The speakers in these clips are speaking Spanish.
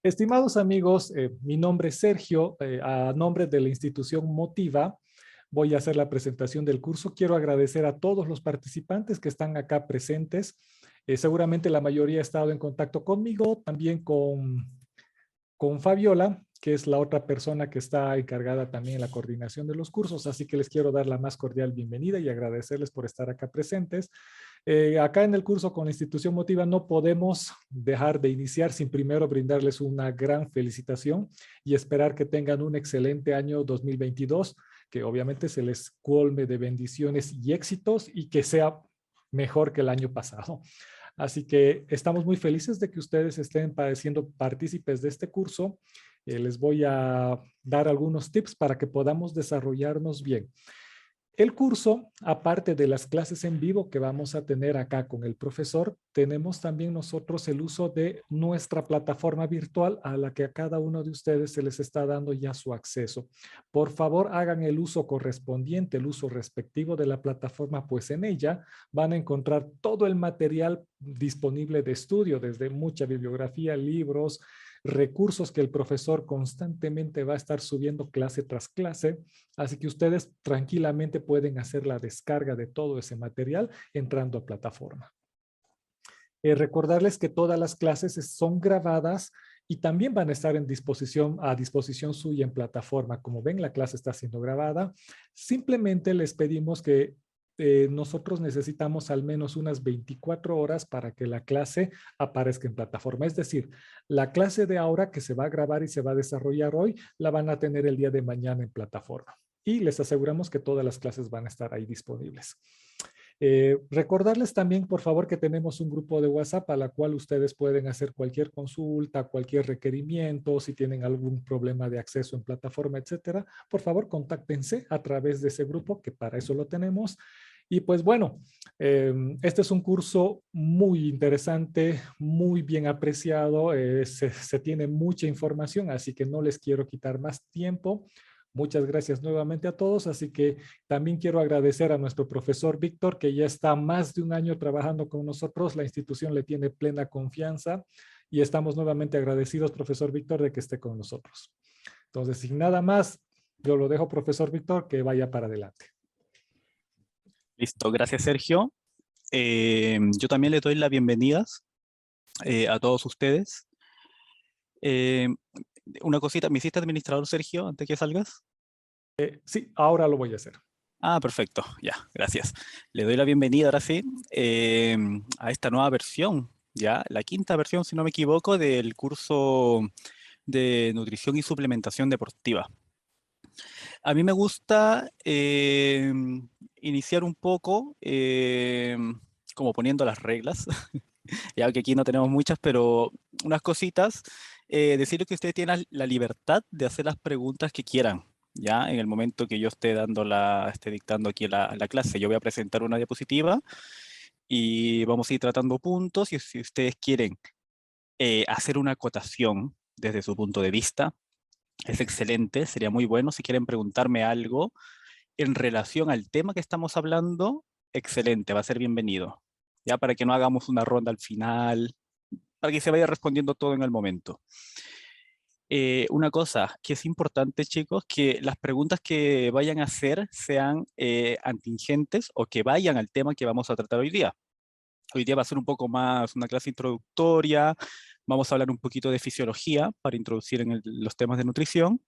Estimados amigos, mi nombre es Sergio, a nombre de la institución Motiva, voy a hacer la presentación del curso. Quiero agradecer a todos los participantes que están acá presentes. Seguramente la mayoría ha estado en contacto conmigo, también con Fabiola, que es la otra persona que está encargada también en la coordinación de los cursos, así que les quiero dar la más cordial bienvenida y agradecerles por estar acá presentes. Acá en el curso con la institución Motiva no podemos dejar de iniciar sin primero brindarles una gran felicitación y esperar que tengan un excelente año 2022, que obviamente se les colme de bendiciones y éxitos y que sea mejor que el año pasado. Así que estamos muy felices de que ustedes estén siendo partícipes de este curso. Les voy a dar algunos tips para que podamos desarrollarnos bien. El curso, aparte de las clases en vivo que vamos a tener acá con el profesor, tenemos también nosotros el uso de nuestra plataforma virtual a la que a cada uno de ustedes se les está dando ya su acceso. Por favor, hagan el uso correspondiente, el uso respectivo de la plataforma, pues en ella van a encontrar todo el material disponible de estudio, desde mucha bibliografía, libros, recursos que el profesor constantemente va a estar subiendo clase tras clase. Así que ustedes tranquilamente pueden hacer la descarga de todo ese material entrando a plataforma. Recordarles que todas las clases son grabadas y también van a estar a disposición suya en plataforma. Como ven, la clase está siendo grabada. Simplemente les pedimos que nosotros necesitamos al menos unas 24 horas para que la clase aparezca en plataforma. Es decir, la clase de ahora que se va a grabar y se va a desarrollar hoy, la van a tener el día de mañana en plataforma. Y les aseguramos que todas las clases van a estar ahí disponibles. Recordarles también, por favor, que tenemos un grupo de WhatsApp a la cual ustedes pueden hacer cualquier consulta, cualquier requerimiento, si tienen algún problema de acceso en plataforma, etcétera. Por favor, contáctense a través de ese grupo, que para eso lo tenemos. Y pues bueno, este es un curso muy interesante, muy bien apreciado, se tiene mucha información, así que no les quiero quitar más tiempo. Muchas gracias nuevamente a todos, así que también quiero agradecer a nuestro profesor Víctor, que ya está más de un año trabajando con nosotros. La institución le tiene plena confianza y estamos nuevamente agradecidos, profesor Víctor, de que esté con nosotros. Entonces, sin nada más, yo lo dejo, profesor Víctor, que vaya para adelante. Listo, gracias Sergio. Yo también le doy las bienvenidas a todos ustedes. Una cosita, ¿me hiciste administrador, Sergio, antes que salgas? Sí, ahora lo voy a hacer. Ah, perfecto, ya, gracias. Le doy la bienvenida ahora sí a esta nueva versión, ya, la quinta versión, si no me equivoco, del curso de nutrición y suplementación deportiva. A mí me gusta iniciar un poco como poniendo las reglas, ya que aquí no tenemos muchas, pero unas cositas. Decirles que ustedes tienen la libertad de hacer las preguntas que quieran, ya en el momento que yo esté dictando aquí la clase. Yo voy a presentar una diapositiva y vamos a ir tratando puntos, y si ustedes quieren hacer una acotación desde su punto de vista, es excelente, sería muy bueno. Si quieren preguntarme algo en relación al tema que estamos hablando, excelente, va a ser bienvenido. Ya para que no hagamos una ronda al final, para que se vaya respondiendo todo en el momento. Una cosa que es importante, chicos, que las preguntas que vayan a hacer sean atingentes o que vayan al tema que vamos a tratar hoy día. Hoy día va a ser un poco más una clase introductoria, vamos a hablar un poquito de fisiología para introducir en los temas de nutrición.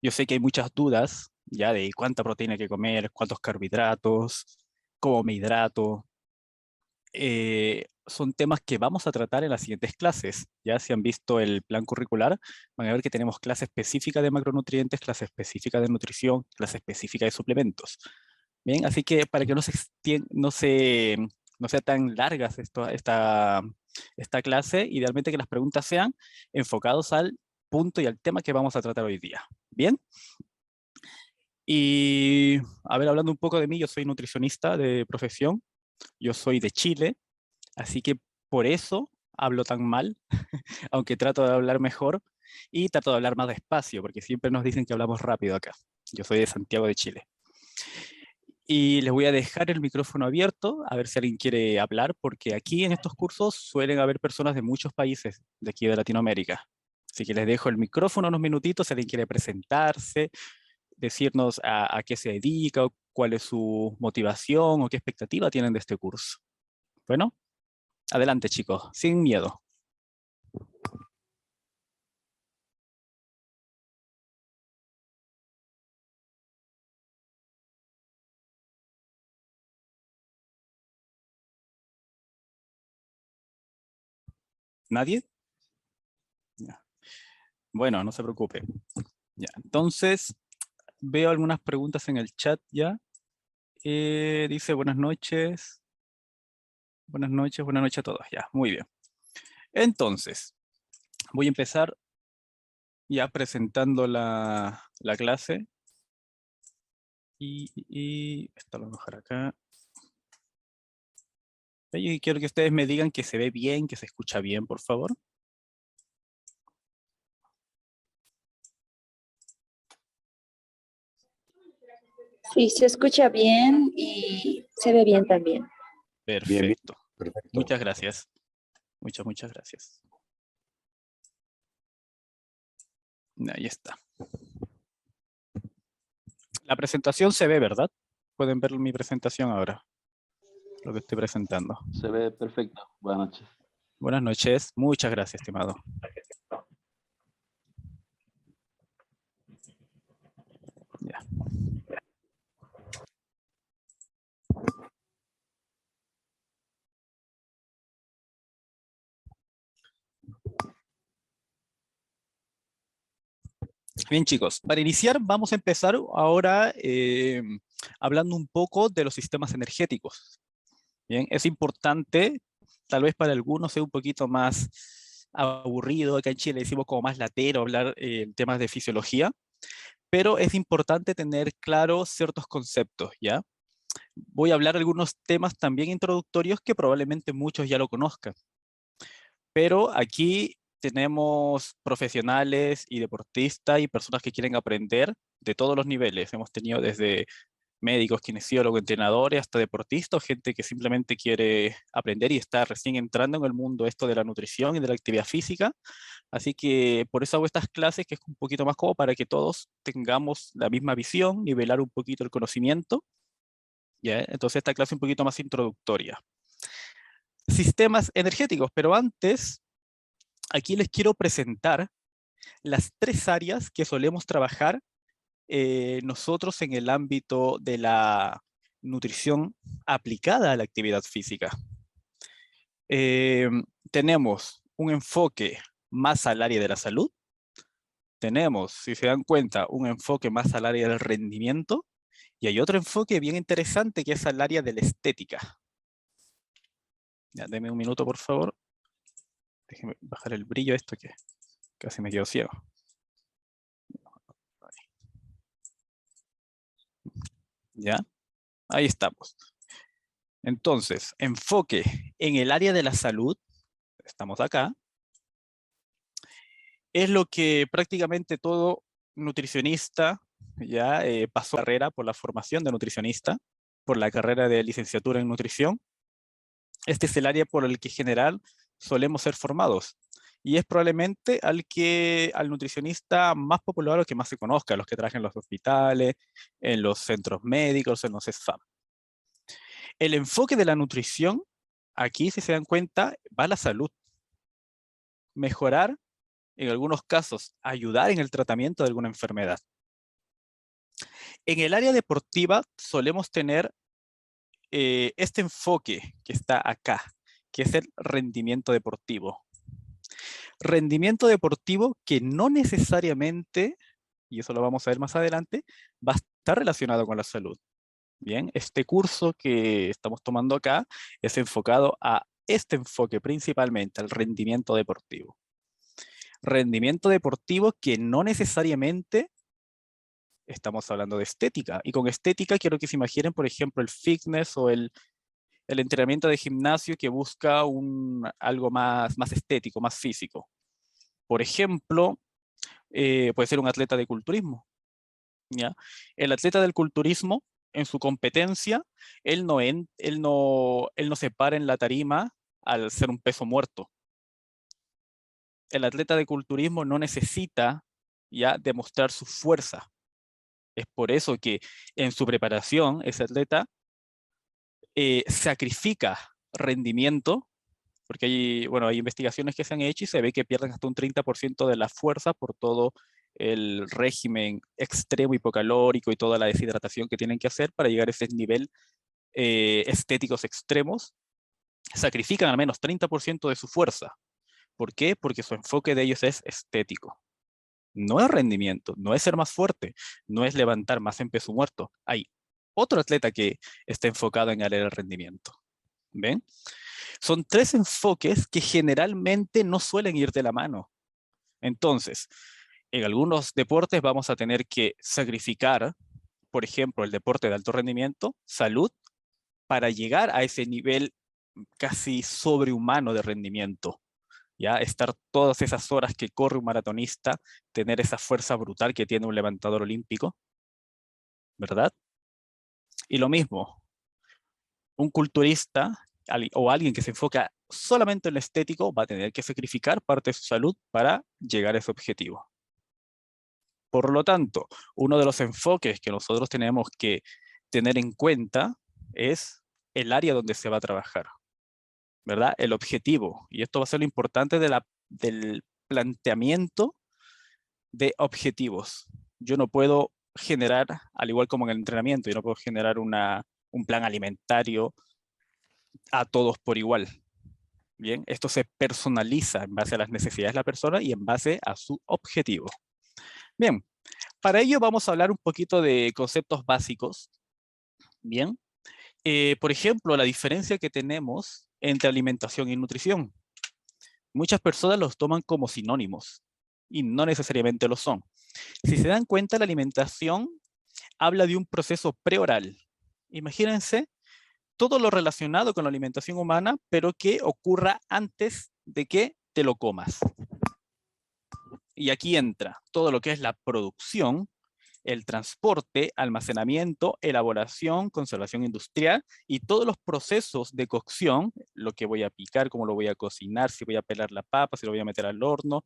Yo sé que hay muchas dudas ya de cuánta proteína hay que comer, cuántos carbohidratos, cómo me hidrato. Son temas que vamos a tratar en las siguientes clases. Ya si han visto el plan curricular, van a ver que tenemos clase específica de macronutrientes, clase específica de nutrición, clase específica de suplementos. Bien, así que para que no sea tan largas esta clase, idealmente que las preguntas sean enfocados al punto y al tema que vamos a tratar hoy día. Bien. Y, a ver, hablando un poco de mí, yo soy nutricionista de profesión. Yo soy de Chile, así que por eso hablo tan mal, aunque trato de hablar mejor y trato de hablar más despacio, porque siempre nos dicen que hablamos rápido acá. Yo soy de Santiago de Chile. Y les voy a dejar el micrófono abierto, a ver si alguien quiere hablar, porque aquí en estos cursos suelen haber personas de muchos países de aquí de Latinoamérica. Así que les dejo el micrófono unos minutitos si alguien quiere presentarse, decirnos a qué se dedica, o cuál es su motivación o qué expectativa tienen de este curso. Bueno, adelante chicos, sin miedo. ¿Nadie? Ya. Bueno, no se preocupe. Ya. Entonces, veo algunas preguntas en el chat ya. Dice buenas noches. Buenas noches a todos. Ya, muy bien. Entonces, voy a empezar ya presentando la clase. Y esto lo voy a dejar acá. Y quiero que ustedes me digan que se ve bien, que se escucha bien, por favor. Sí, se escucha bien y se ve bien también. Perfecto. Perfecto. Muchas gracias. Muchas gracias. Ahí está. La presentación se ve, ¿verdad? Pueden ver mi presentación ahora. Lo que estoy presentando. Se ve perfecto. Buenas noches. Buenas noches. Muchas gracias, estimado. Ya. Bien, chicos, para iniciar vamos a empezar ahora hablando un poco de los sistemas energéticos. Bien, es importante, tal vez para algunos sea un poquito más aburrido, acá en Chile decimos como más latero hablar temas de fisiología, pero es importante tener claros ciertos conceptos, ¿ya? Voy a hablar algunos temas también introductorios que probablemente muchos ya lo conozcan, pero aquí tenemos profesionales y deportistas y personas que quieren aprender de todos los niveles. Hemos tenido desde médicos, kinesiólogos, entrenadores, hasta deportistas, o gente que simplemente quiere aprender y está recién entrando en el mundo esto de la nutrición y de la actividad física. Así que por eso hago estas clases, que es un poquito más como para que todos tengamos la misma visión, nivelar un poquito el conocimiento. ¿Ya? Entonces esta clase es un poquito más introductoria. Sistemas energéticos, pero antes, aquí les quiero presentar las 3 áreas que solemos trabajar nosotros en el ámbito de la nutrición aplicada a la actividad física. Tenemos un enfoque más al área de la salud. Tenemos, si se dan cuenta, un enfoque más al área del rendimiento. Y hay otro enfoque bien interesante que es al área de la estética. Ya, denme un minuto, por favor. Déjenme bajar el brillo a esto que casi me quedo ciego. ¿Ya? Ahí estamos. Entonces, enfoque en el área de la salud, estamos acá, es lo que prácticamente todo nutricionista ya pasó carrera por la formación de nutricionista, por la carrera de licenciatura en nutrición. Este es el área por el que en general solemos ser formados. Y es probablemente al nutricionista más popular o que más se conozca, los que trabajan en los hospitales, en los centros médicos, en los SFAM. El enfoque de la nutrición, aquí si se dan cuenta, va a la salud. Mejorar, en algunos casos, ayudar en el tratamiento de alguna enfermedad. En el área deportiva solemos tener este enfoque que está acá, que es el rendimiento deportivo. Rendimiento deportivo que no necesariamente, y eso lo vamos a ver más adelante, va a estar relacionado con la salud. Bien, este curso que estamos tomando acá es enfocado a este enfoque principalmente, al rendimiento deportivo. Rendimiento deportivo que no necesariamente estamos hablando de estética. Y con estética quiero que se imaginen, por ejemplo, el fitness o el entrenamiento de gimnasio que busca algo más estético, más físico. Por ejemplo, puede ser un atleta de culturismo. ¿Ya? El atleta del culturismo en su competencia, él no se para en la tarima al ser un peso muerto. El atleta de culturismo no necesita ya demostrar su fuerza. Es por eso que en su preparación ese atleta sacrifica rendimiento, porque hay investigaciones que se han hecho y se ve que pierden hasta un 30% de la fuerza por todo el régimen extremo hipocalórico y toda la deshidratación que tienen que hacer para llegar a ese nivel estéticos extremos. Sacrifican al menos 30% de su fuerza. ¿Por qué? Porque su enfoque de ellos es estético. No es rendimiento, no es ser más fuerte, no es levantar más en peso muerto. Hay otro atleta que está enfocado en el rendimiento. ¿Ven? Son tres enfoques que generalmente no suelen ir de la mano. Entonces, en algunos deportes vamos a tener que sacrificar, por ejemplo, el deporte de alto rendimiento, salud, para llegar a ese nivel casi sobrehumano de rendimiento. ¿Ya? Estar todas esas horas que corre un maratonista, tener esa fuerza brutal que tiene un levantador olímpico, ¿verdad? Y lo mismo, un culturista o alguien que se enfoca solamente en lo estético va a tener que sacrificar parte de su salud para llegar a ese objetivo. Por lo tanto, uno de los enfoques que nosotros tenemos que tener en cuenta es el área donde se va a trabajar, ¿verdad? El objetivo. Y esto va a ser lo importante del planteamiento de objetivos. Yo no puedo generar, al igual como en el entrenamiento, yo no puedo generar un plan alimentario a todos por igual. Bien, esto se personaliza en base a las necesidades de la persona y en base a su objetivo. Bien, para ello vamos a hablar un poquito de conceptos básicos. Bien, por ejemplo, la diferencia que tenemos entre alimentación y nutrición. Muchas personas los toman como sinónimos y no necesariamente lo son. Si se dan cuenta, la alimentación habla de un proceso preoral. Imagínense todo lo relacionado con la alimentación humana, pero que ocurra antes de que te lo comas. Y aquí entra todo lo que es la producción, el transporte, almacenamiento, elaboración, conservación industrial y todos los procesos de cocción, lo que voy a picar, cómo lo voy a cocinar, si voy a pelar la papa, si lo voy a meter al horno,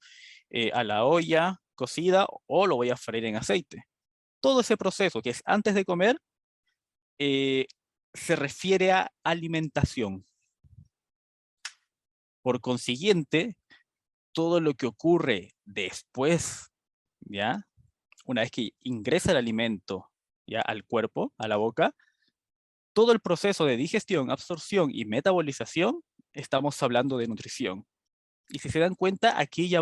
a la olla cocida o lo voy a freír en aceite. Todo ese proceso que es antes de comer se refiere a alimentación. Por consiguiente, todo lo que ocurre después, ¿ya? Una vez que ingresa el alimento ya al cuerpo, a la boca, todo el proceso de digestión, absorción y metabolización, estamos hablando de nutrición. Y si se dan cuenta, aquí ya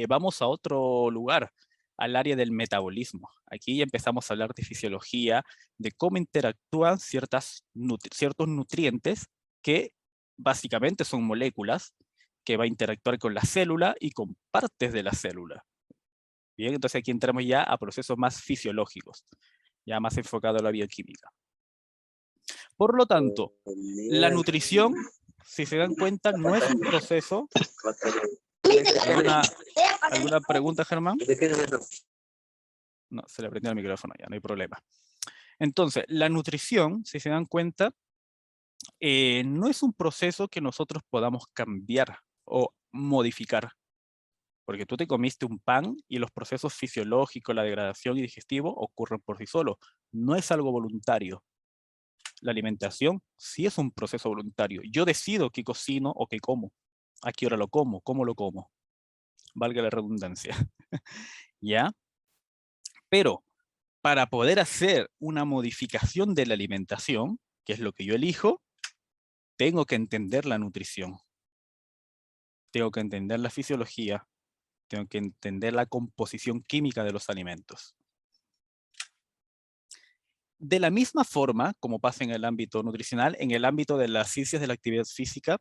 vamos a otro lugar, al área del metabolismo. Aquí ya empezamos a hablar de fisiología, de cómo interactúan ciertos nutrientes que básicamente son moléculas que va a interactuar con la célula y con partes de la célula. Bien, entonces aquí entramos ya a procesos más fisiológicos, ya más enfocado a la bioquímica. Por lo tanto, la nutrición, si se dan cuenta, no es un proceso. ¿Alguna pregunta, Germán? No, se le prendió el micrófono ya, no hay problema. Entonces, la nutrición, si se dan cuenta, no es un proceso que nosotros podamos cambiar o modificar. Porque tú te comiste un pan y los procesos fisiológicos, la degradación y digestivo ocurren por sí solos. No es algo voluntario. La alimentación sí es un proceso voluntario. Yo decido qué cocino o qué como. A qué hora lo como, cómo lo como. Valga la redundancia. ¿Ya? Pero para poder hacer una modificación de la alimentación, que es lo que yo elijo, tengo que entender la nutrición. Tengo que entender la fisiología. Tengo que entender la composición química de los alimentos. De la misma forma, como pasa en el ámbito nutricional, en el ámbito de las ciencias de la actividad física,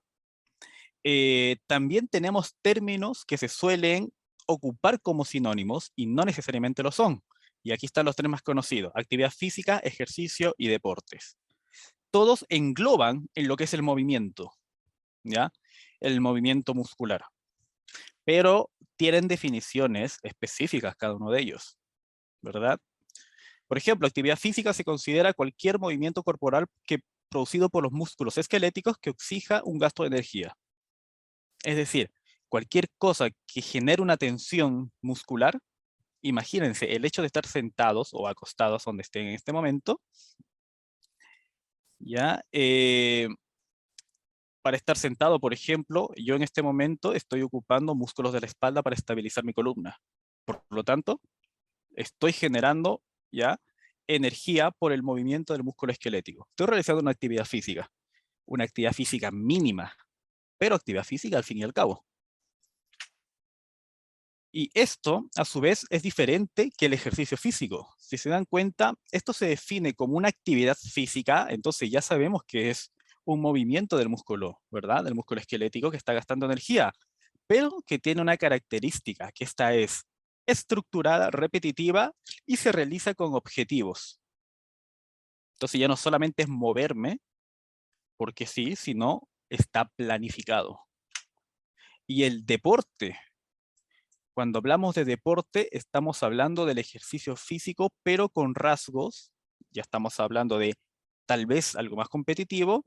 también tenemos términos que se suelen ocupar como sinónimos y no necesariamente lo son. Y aquí están los tres más conocidos: actividad física, ejercicio y deportes. Todos engloban en lo que es el movimiento, ¿ya? El movimiento muscular. Pero tienen definiciones específicas cada uno de ellos, ¿verdad? Por ejemplo, actividad física se considera cualquier movimiento corporal producido por los músculos esqueléticos que exija un gasto de energía. Es decir, cualquier cosa que genere una tensión muscular, imagínense, el hecho de estar sentados o acostados donde estén en este momento, ya, para estar sentado, por ejemplo, yo en este momento estoy ocupando músculos de la espalda para estabilizar mi columna. Por lo tanto, estoy generando ya energía por el movimiento del músculo esquelético. Estoy realizando una actividad física mínima, pero actividad física al fin y al cabo. Y esto, a su vez, es diferente que el ejercicio físico. Si se dan cuenta, esto se define como una actividad física, entonces ya sabemos que es un movimiento del músculo, ¿verdad? Del músculo esquelético que está gastando energía, pero que tiene una característica, que esta es estructurada, repetitiva y se realiza con objetivos. Entonces ya no solamente es moverme, porque sí, sino está planificado. Y el deporte, cuando hablamos de deporte, estamos hablando del ejercicio físico, pero con rasgos, ya estamos hablando de tal vez algo más competitivo,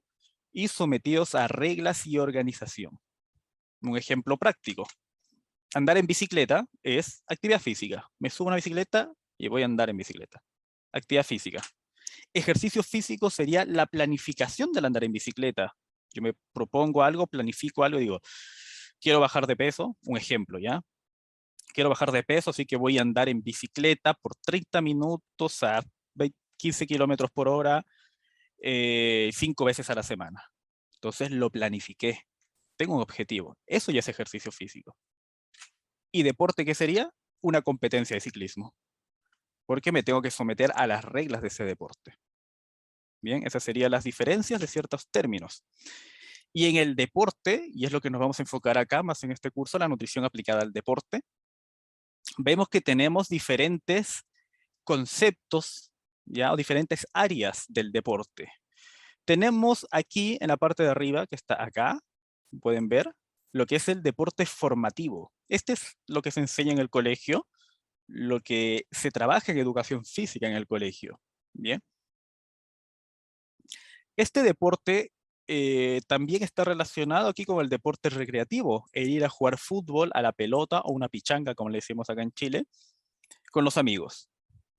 y sometidos a reglas y organización. Un ejemplo práctico. Andar en bicicleta es actividad física. Me subo a una bicicleta y voy a andar en bicicleta. Actividad física. Ejercicio físico sería la planificación del andar en bicicleta. Yo me propongo algo, planifico algo y digo, quiero bajar de peso, un ejemplo, ¿ya? Quiero bajar de peso, así que voy a andar en bicicleta por 30 minutos a 15 kilómetros por hora, 5 veces a la semana. Entonces lo planifiqué. Tengo un objetivo. Eso ya es ejercicio físico. ¿Y deporte qué sería? Una competencia de ciclismo. Porque me tengo que someter a las reglas de ese deporte. Bien, esas serían las diferencias de ciertos términos. Y en el deporte, y es lo que nos vamos a enfocar acá, más en este curso, la nutrición aplicada al deporte, vemos que tenemos diferentes conceptos, ¿ya? O diferentes áreas del deporte. Tenemos aquí en la parte de arriba, que está acá, pueden ver, lo que es el deporte formativo. Este es lo que se enseña en el colegio, lo que se trabaja en educación física en el colegio. Bien. Este deporte también está relacionado aquí con el deporte recreativo, el ir a jugar fútbol, a la pelota o una pichanga, como le decimos acá en Chile, con los amigos.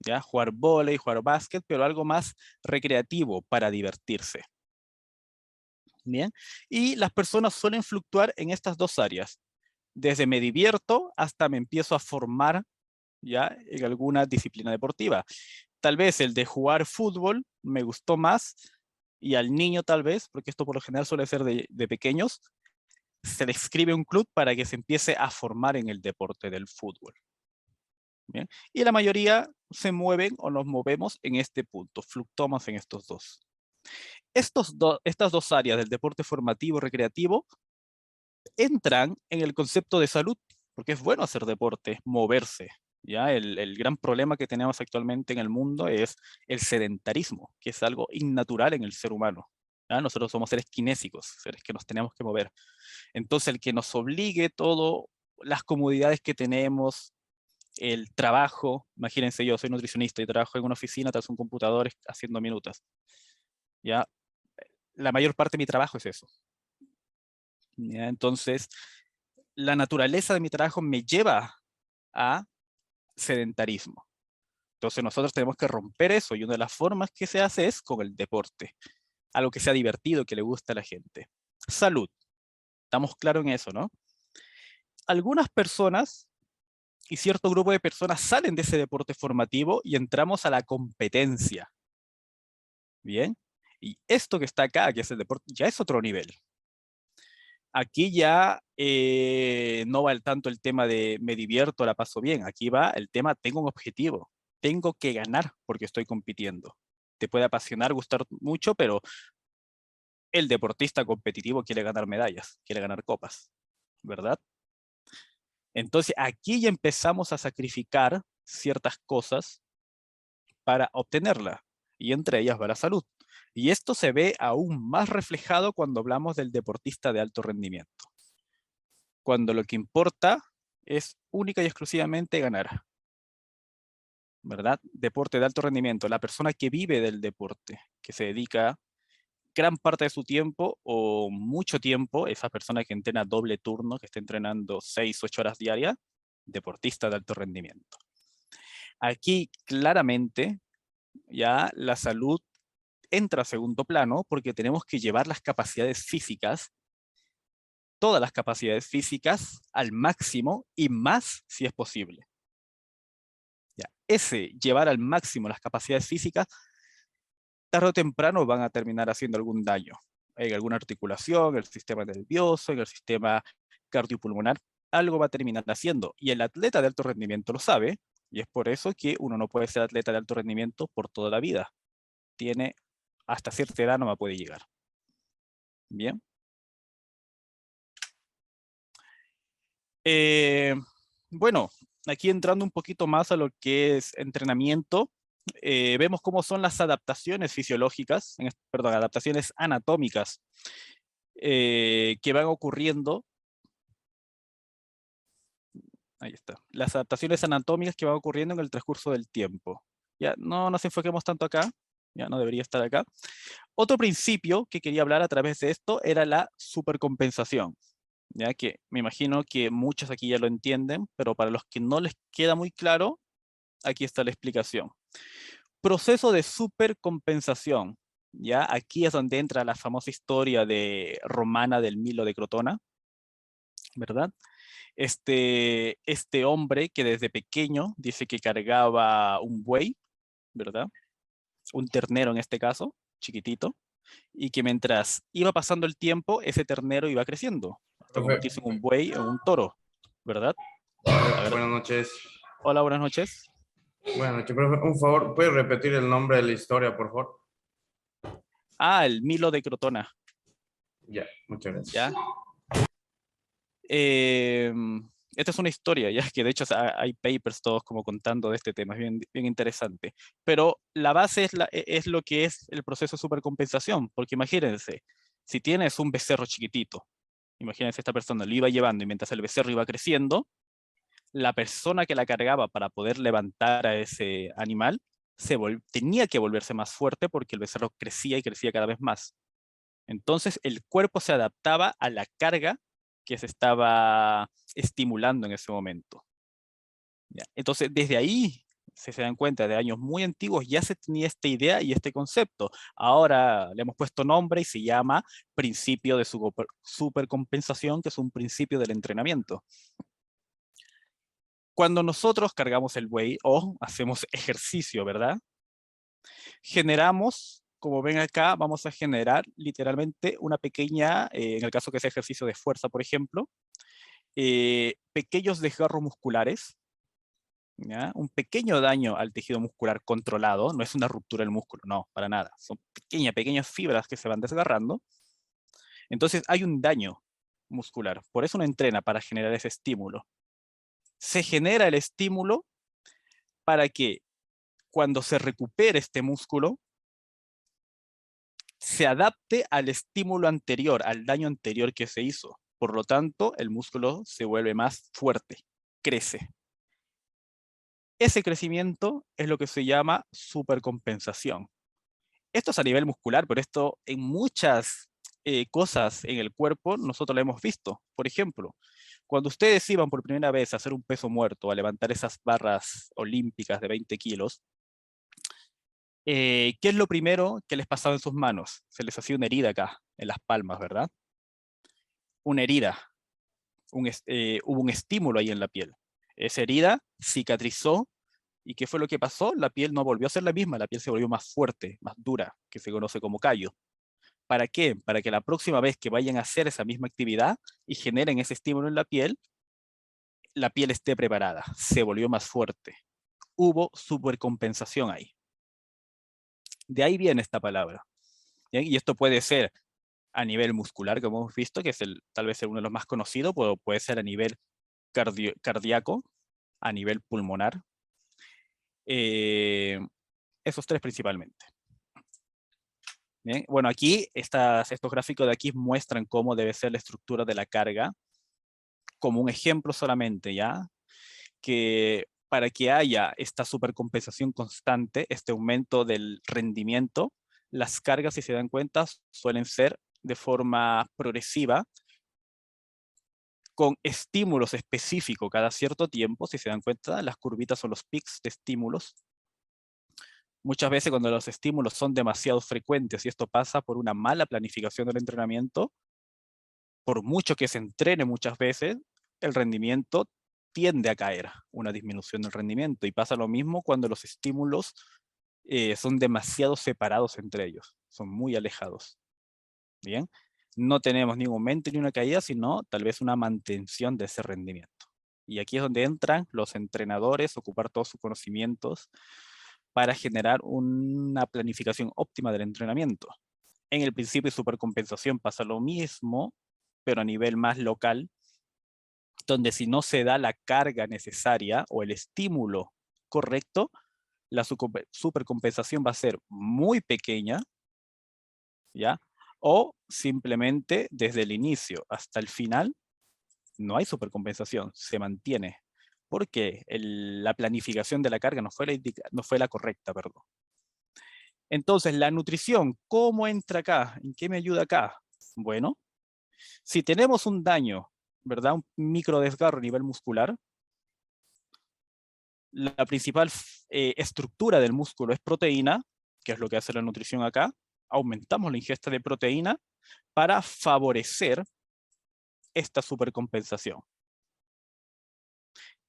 ¿Ya? Jugar vóley, jugar básquet, pero algo más recreativo para divertirse. Bien. Y las personas suelen fluctuar en estas dos áreas. Desde me divierto hasta me empiezo a formar ya en alguna disciplina deportiva. Tal vez el de jugar fútbol me gustó más y al niño tal vez, porque esto por lo general suele ser de pequeños, se le escribe un club para que se empiece a formar en el deporte del fútbol. ¿Bien? Y la mayoría se mueven o nos movemos en este punto, fluctuamos en estos dos. Estas dos áreas del deporte formativo recreativo entran en el concepto de salud, porque es bueno hacer deporte, moverse. ¿Ya? El gran problema que tenemos actualmente en el mundo es el sedentarismo, que es algo innatural en el ser humano. ¿Ya? Nosotros somos seres kinésicos, seres que nos tenemos que mover. Entonces, el que nos obligue todo, las comodidades que tenemos, el trabajo, imagínense, yo soy nutricionista y trabajo en una oficina tras un computador haciendo minutas. ¿Ya? La mayor parte de mi trabajo es eso. ¿Ya? Entonces, la naturaleza de mi trabajo me lleva a sedentarismo. Entonces nosotros tenemos que romper eso y una de las formas que se hace es con el deporte. Algo que sea divertido, que le guste a la gente. Salud. Estamos claros en eso, ¿no? Algunas personas y cierto grupo de personas salen de ese deporte formativo y entramos a la competencia. Bien. Y esto que está acá, que es el deporte, ya es otro nivel. Aquí ya no va tanto el tema de me divierto, la paso bien. Aquí va el tema, tengo un objetivo. Tengo que ganar porque estoy compitiendo. Te puede apasionar, gustar mucho, pero el deportista competitivo quiere ganar medallas, quiere ganar copas, ¿verdad? Entonces aquí ya empezamos a sacrificar ciertas cosas para obtenerla, y entre ellas va la salud. Y esto se ve aún más reflejado cuando hablamos del deportista de alto rendimiento. Cuando lo que importa es única y exclusivamente ganar. ¿verdad? Deporte de alto rendimiento, la persona que vive del deporte, que se dedica gran parte de su tiempo o mucho tiempo, esa persona que entrena doble turno, que está entrenando 6, 8 horas diarias, deportista de alto rendimiento. Aquí claramente ya la salud entra a segundo plano porque tenemos que llevar las capacidades físicas, todas las capacidades físicas al máximo y más si es posible. Ya, ese llevar al máximo las capacidades físicas, tarde o temprano van a terminar haciendo algún daño en alguna articulación, en el sistema nervioso, en el sistema cardiopulmonar, algo va a terminar haciendo. Y el atleta de alto rendimiento lo sabe, y es por eso que uno no puede ser atleta de alto rendimiento por toda la vida. Tiene hasta cierta edad no me puede llegar. Bien. Bueno, aquí entrando un poquito más a lo que es entrenamiento, vemos cómo son las adaptaciones fisiológicas, perdón, adaptaciones anatómicas que van ocurriendo. Ahí está. Las adaptaciones anatómicas que van ocurriendo en el transcurso del tiempo. Ya, no nos enfoquemos tanto acá, ya no debería estar acá. Otro principio que quería hablar a través de esto era la supercompensación. Ya que me imagino que muchos aquí ya lo entienden, pero para los que no les queda muy claro, aquí está la explicación. Proceso de supercompensación. Ya aquí es donde entra la famosa historia de romana del Milo de Crotona, ¿verdad? Este hombre que desde pequeño dice que cargaba un buey, ¿verdad? Un ternero en este caso, chiquitito, y que mientras iba pasando el tiempo, ese ternero iba creciendo, hasta Profe, convertirse en un buey o un toro, ¿verdad? A ver. buenas noches. Hola, buenas noches. Buenas noches, profe. Un favor, ¿puede repetir el nombre de la historia, por favor? Ah, el Milo de Crotona, Ya, muchas gracias. ¿ya? Esta es una historia, ya que de hecho hay papers todos como contando de este tema, es bien, bien interesante. Pero la base es lo que es el proceso de supercompensación, porque imagínense, si tienes un becerro chiquitito, imagínense esta persona lo iba llevando y mientras el becerro iba creciendo, la persona que la cargaba para poder levantar a ese animal tenía que volverse más fuerte porque el becerro crecía y crecía cada vez más. Entonces el cuerpo se adaptaba a la carga que se estaba estimulando en ese momento. ¿Ya? Entonces desde ahí, si se dan cuenta, de años muy antiguos ya se tenía esta idea y este concepto. Ahora le hemos puesto nombre y se llama principio de supercompensación, que es un principio del entrenamiento. Cuando nosotros cargamos el buey o hacemos ejercicio, ¿verdad? Generamos, como ven acá, vamos a generar literalmente una pequeña, en el caso que es ejercicio de fuerza, por ejemplo, pequeños desgarros musculares, ¿ya? Un pequeño daño al tejido muscular controlado, no es una ruptura del músculo, no, para nada, son pequeñas fibras que se van desgarrando. Entonces hay un daño muscular, por eso uno entrena para generar ese estímulo. Se genera el estímulo para que cuando se recupere este músculo, se adapte al estímulo anterior, al daño anterior que se hizo. Por lo tanto, el músculo se vuelve más fuerte, crece. Ese crecimiento es lo que se llama supercompensación. Esto es a nivel muscular, pero esto en muchas cosas en el cuerpo nosotros lo hemos visto. Por ejemplo, cuando ustedes iban por primera vez a hacer un peso muerto, a levantar esas barras olímpicas de 20 kilos, ¿qué es lo primero que les pasaba en sus manos? Se les hacía una herida acá, en las palmas, ¿verdad? Una herida. Hubo un estímulo ahí en la piel. Esa herida cicatrizó. ¿Y qué fue lo que pasó? La piel no volvió a ser la misma, la piel se volvió más fuerte, más dura, que se conoce como callo. ¿Para qué? Para que la próxima vez que vayan a hacer esa misma actividad y generen ese estímulo en la piel esté preparada, se volvió más fuerte. Hubo supercompensación ahí. De ahí viene esta palabra. ¿Bien? Y esto puede ser a nivel muscular, como hemos visto, que es tal vez uno de los más conocidos, pero puede ser a nivel cardíaco, a nivel pulmonar. Esos tres principalmente. Bien, bueno, aquí estos gráficos de aquí muestran cómo debe ser la estructura de la carga, como un ejemplo solamente, ¿ya? Que para que haya esta supercompensación constante, este aumento del rendimiento, las cargas, si se dan cuenta, suelen ser de forma progresiva, con estímulos específicos cada cierto tiempo. Si se dan cuenta, las curvitas son los pics de estímulos. Muchas veces cuando los estímulos son demasiado frecuentes, y esto pasa por una mala planificación del entrenamiento, por mucho que se entrene muchas veces, el rendimiento tiende a caer, una disminución del rendimiento. Y pasa lo mismo cuando los estímulos son demasiado separados entre ellos, son muy alejados. Bien, no tenemos ni un aumento ni una caída, sino tal vez una mantención de ese rendimiento. Y aquí es donde entran los entrenadores, ocupar todos sus conocimientos para generar una planificación óptima del entrenamiento. En el principio de supercompensación pasa lo mismo, pero a nivel más local, donde si no se da la carga necesaria o el estímulo correcto, la supercompensación va a ser muy pequeña, ¿ya? O simplemente desde el inicio hasta el final no hay supercompensación, se mantiene. Porque la planificación de la carga no fue la correcta, perdón. Entonces, la nutrición, ¿cómo entra acá? ¿En qué me ayuda acá? Bueno, si tenemos un daño, ¿verdad? Un microdesgarro a nivel muscular, la principal estructura del músculo es proteína, que es lo que hace la nutrición acá. Aumentamos la ingesta de proteína para favorecer esta supercompensación.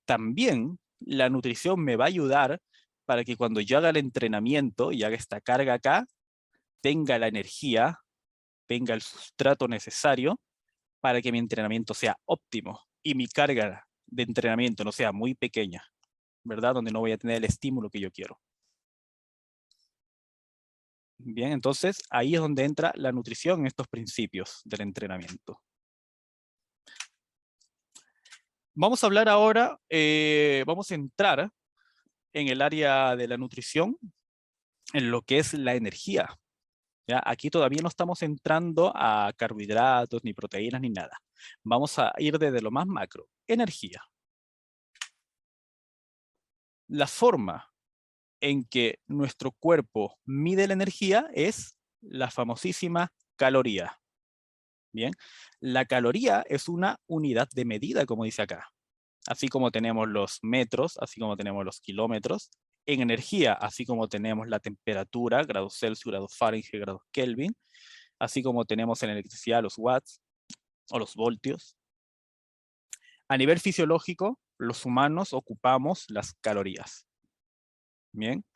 También la nutrición me va a ayudar para que cuando yo haga el entrenamiento y haga esta carga acá, tenga la energía, tenga el sustrato necesario para que mi entrenamiento sea óptimo y mi carga de entrenamiento no sea muy pequeña, ¿verdad? Donde no voy a tener el estímulo que yo quiero. Bien, entonces ahí es donde entra la nutrición en estos principios del entrenamiento. Vamos a hablar ahora, vamos a entrar en el área de la nutrición, en lo que es la energía. ¿Ya? Aquí todavía no estamos entrando a carbohidratos, ni proteínas, ni nada. Vamos a ir desde lo más macro. Energía. La forma en que nuestro cuerpo mide la energía es la famosísima caloría. Bien, la caloría es una unidad de medida, como dice acá. Así como tenemos los metros, así como tenemos los kilómetros. En energía, así como tenemos la temperatura, grados Celsius, grados Fahrenheit, grados Kelvin. Así como tenemos en electricidad los watts o los voltios. A nivel fisiológico, los humanos ocupamos las calorías. Bien.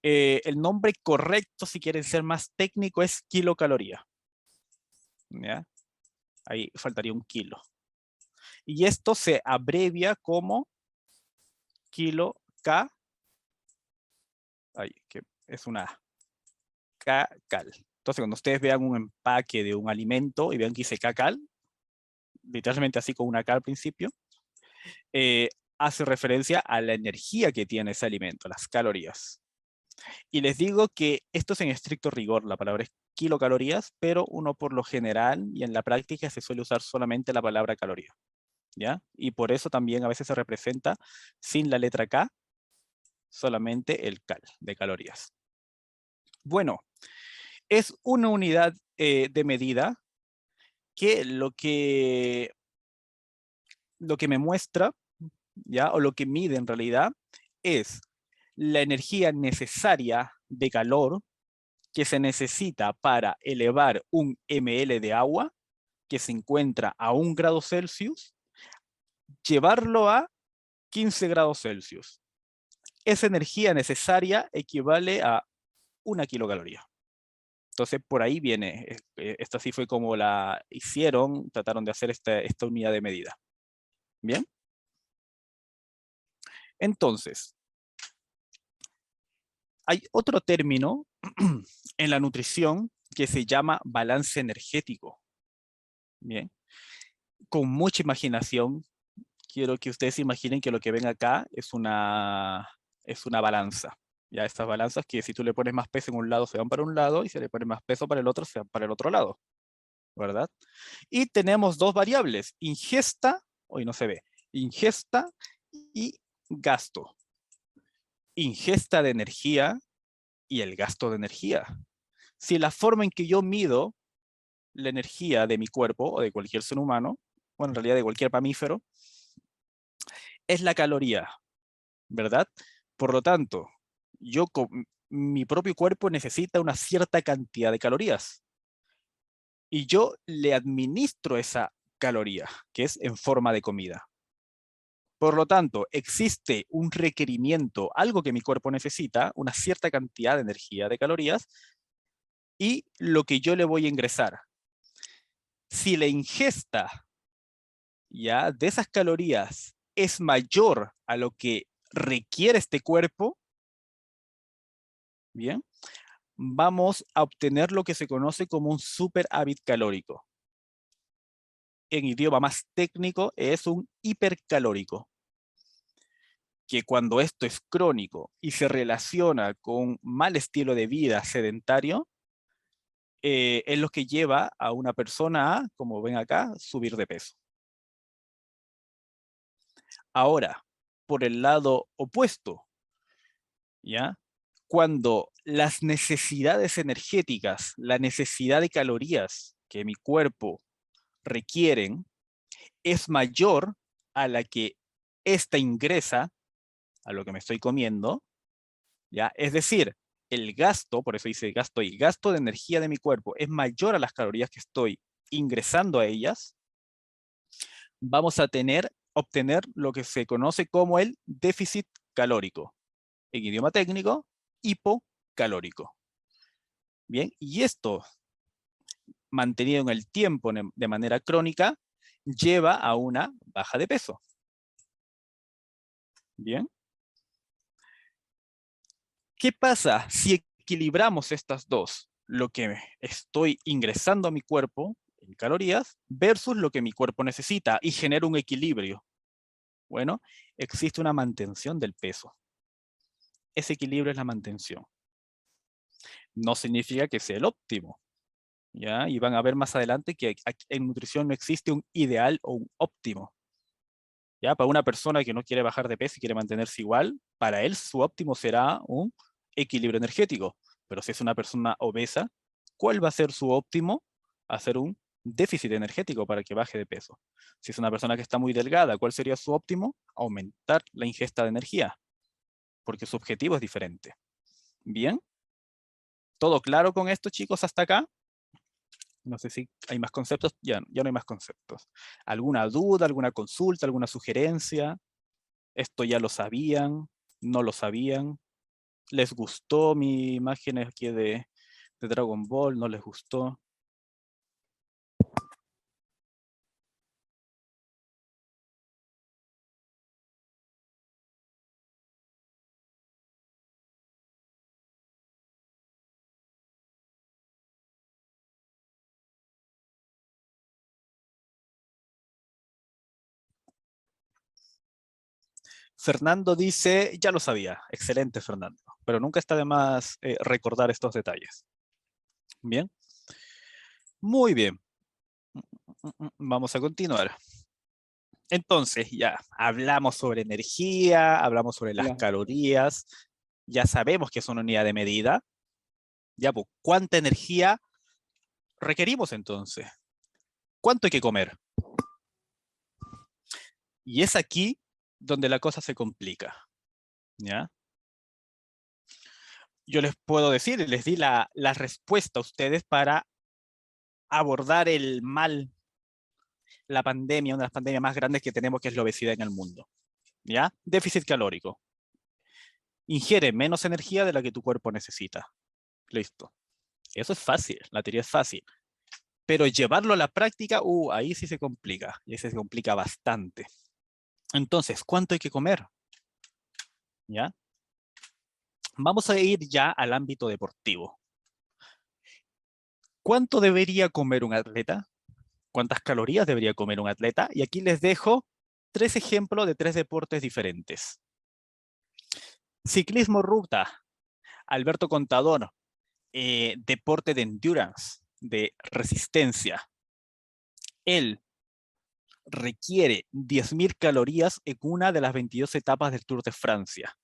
El nombre correcto, si quieren ser más técnico, es kilocaloría. ¿Ya? Ahí faltaría un kilo. Y esto se abrevia como kilo K. Ahí, que es una Kcal. Entonces, cuando ustedes vean un empaque de un alimento y vean que dice Kcal, literalmente así con una K al principio, hace referencia a la energía que tiene ese alimento, las calorías. Y les digo que esto es en estricto rigor, la palabra es kilocalorías, pero uno por lo general y en la práctica se suele usar solamente la palabra caloría. ¿Ya? Y por eso también a veces se representa sin la letra K, solamente el cal de calorías. Bueno, es una unidad de medida que lo que me muestra, ¿ya? O lo que mide en realidad es la energía necesaria de calor que se necesita para elevar un ml de agua que se encuentra a 1 grado Celsius, llevarlo a 15 grados Celsius. Esa energía necesaria equivale a 1 kilocaloría. Entonces, por ahí viene, esta sí fue como la hicieron, trataron de hacer esta unidad de medida. ¿Bien? Entonces, hay otro término en la nutrición que se llama balance energético. Bien. Con mucha imaginación, quiero que ustedes imaginen que lo que ven acá es una balanza. Ya estas balanzas que si tú le pones más peso en un lado se van para un lado y si le pones más peso para el otro se van para el otro lado. ¿Verdad? Y tenemos dos variables, ingesta, hoy no se ve, ingesta y gasto, ingesta de energía y el gasto de energía. Si la forma en que yo mido la energía de mi cuerpo o de cualquier ser humano, bueno, en realidad de cualquier mamífero, es la caloría, ¿verdad? Por lo tanto, mi propio cuerpo necesita una cierta cantidad de calorías y yo le administro esa caloría, que es en forma de comida. Por lo tanto, existe un requerimiento, algo que mi cuerpo necesita, una cierta cantidad de energía, de calorías, y lo que yo le voy a ingresar. Si la ingesta ya de esas calorías es mayor a lo que requiere este cuerpo, bien, vamos a obtener lo que se conoce como un superávit calórico. En idioma más técnico es un hipercalórico, que cuando esto es crónico y se relaciona con mal estilo de vida sedentario, es lo que lleva a una persona a, como ven acá, subir de peso. Ahora, por el lado opuesto, ¿ya? Cuando las necesidades energéticas, la necesidad de calorías que mi cuerpo requieren es mayor a la que ésta ingresa a lo que me estoy comiendo, ¿ya? Es decir, el gasto, por eso dice gasto y gasto de energía de mi cuerpo es mayor a las calorías que estoy ingresando a ellas, vamos a obtener lo que se conoce como el déficit calórico. En idioma técnico, hipocalórico. Bien, y esto, mantenido en el tiempo de manera crónica, lleva a una baja de peso. Bien. ¿Qué pasa si equilibramos estas dos? Lo que estoy ingresando a mi cuerpo en calorías versus lo que mi cuerpo necesita y genera un equilibrio. Bueno, existe una mantención del peso. Ese equilibrio es la mantención. No significa que sea el óptimo, ¿ya? Y van a ver más adelante que en nutrición no existe un ideal o un óptimo. ¿Ya? Para una persona que no quiere bajar de peso y quiere mantenerse igual, para él su óptimo será un equilibrio energético. Pero si es una persona obesa, ¿cuál va a ser su óptimo? Hacer un déficit energético para que baje de peso. Si es una persona que está muy delgada, ¿cuál sería su óptimo? Aumentar la ingesta de energía, porque su objetivo es diferente. ¿Bien? ¿Todo claro con esto, chicos, hasta acá? No sé si hay más conceptos. Ya no hay más conceptos. ¿Alguna duda, alguna consulta, alguna sugerencia? ¿Esto ya lo sabían? ¿No lo sabían? ¿Les gustó mi imagen aquí de Dragon Ball? ¿No les gustó? Fernando dice, ya lo sabía. Excelente, Fernando. Pero nunca está de más recordar estos detalles. Bien. Muy bien. Vamos a continuar. Entonces, ya hablamos sobre energía, hablamos sobre las calorías, ya sabemos que es una unidad de medida. Ya, pues, ¿cuánta energía requerimos entonces? ¿Cuánto hay que comer? Y es aquí donde la cosa se complica. ¿Ya? Yo les puedo decir, les di la respuesta a ustedes para abordar el mal, la pandemia, una de las pandemias más grandes que tenemos, que es la obesidad en el mundo. ¿Ya? Déficit calórico. Ingiere menos energía de la que tu cuerpo necesita. Listo. Eso es fácil, la teoría es fácil. Pero llevarlo a la práctica, ahí sí se complica. Y se complica bastante. Entonces, ¿cuánto hay que comer? ¿Ya? Vamos a ir ya al ámbito deportivo. ¿Cuánto debería comer un atleta? ¿Cuántas calorías debería comer un atleta? Y aquí les dejo 3 ejemplos de 3 deportes diferentes. Ciclismo ruta, Alberto Contador, deporte de endurance, de resistencia. Él requiere 10.000 calorías en una de las 22 etapas del Tour de Francia.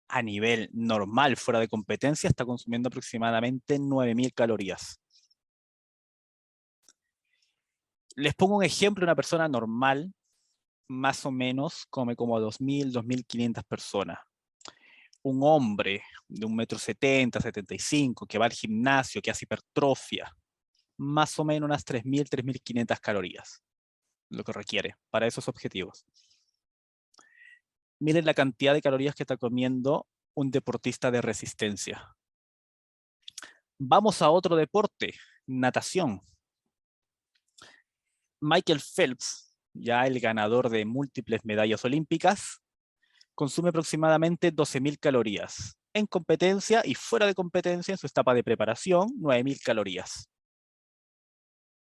A nivel normal, fuera de competencia, está consumiendo aproximadamente 9.000 calorías. Les pongo un ejemplo, una persona normal, más o menos, come como 2.000, 2.500 personas. Un hombre de 1,70 m, 75, que va al gimnasio, que hace hipertrofia, más o menos unas 3.000, 3.500 calorías, lo que requiere para esos objetivos. Miren la cantidad de calorías que está comiendo un deportista de resistencia. Vamos a otro deporte, natación. Michael Phelps, ya el ganador de múltiples medallas olímpicas, consume aproximadamente 12.000 calorías. En competencia y fuera de competencia, en su etapa de preparación, 9.000 calorías.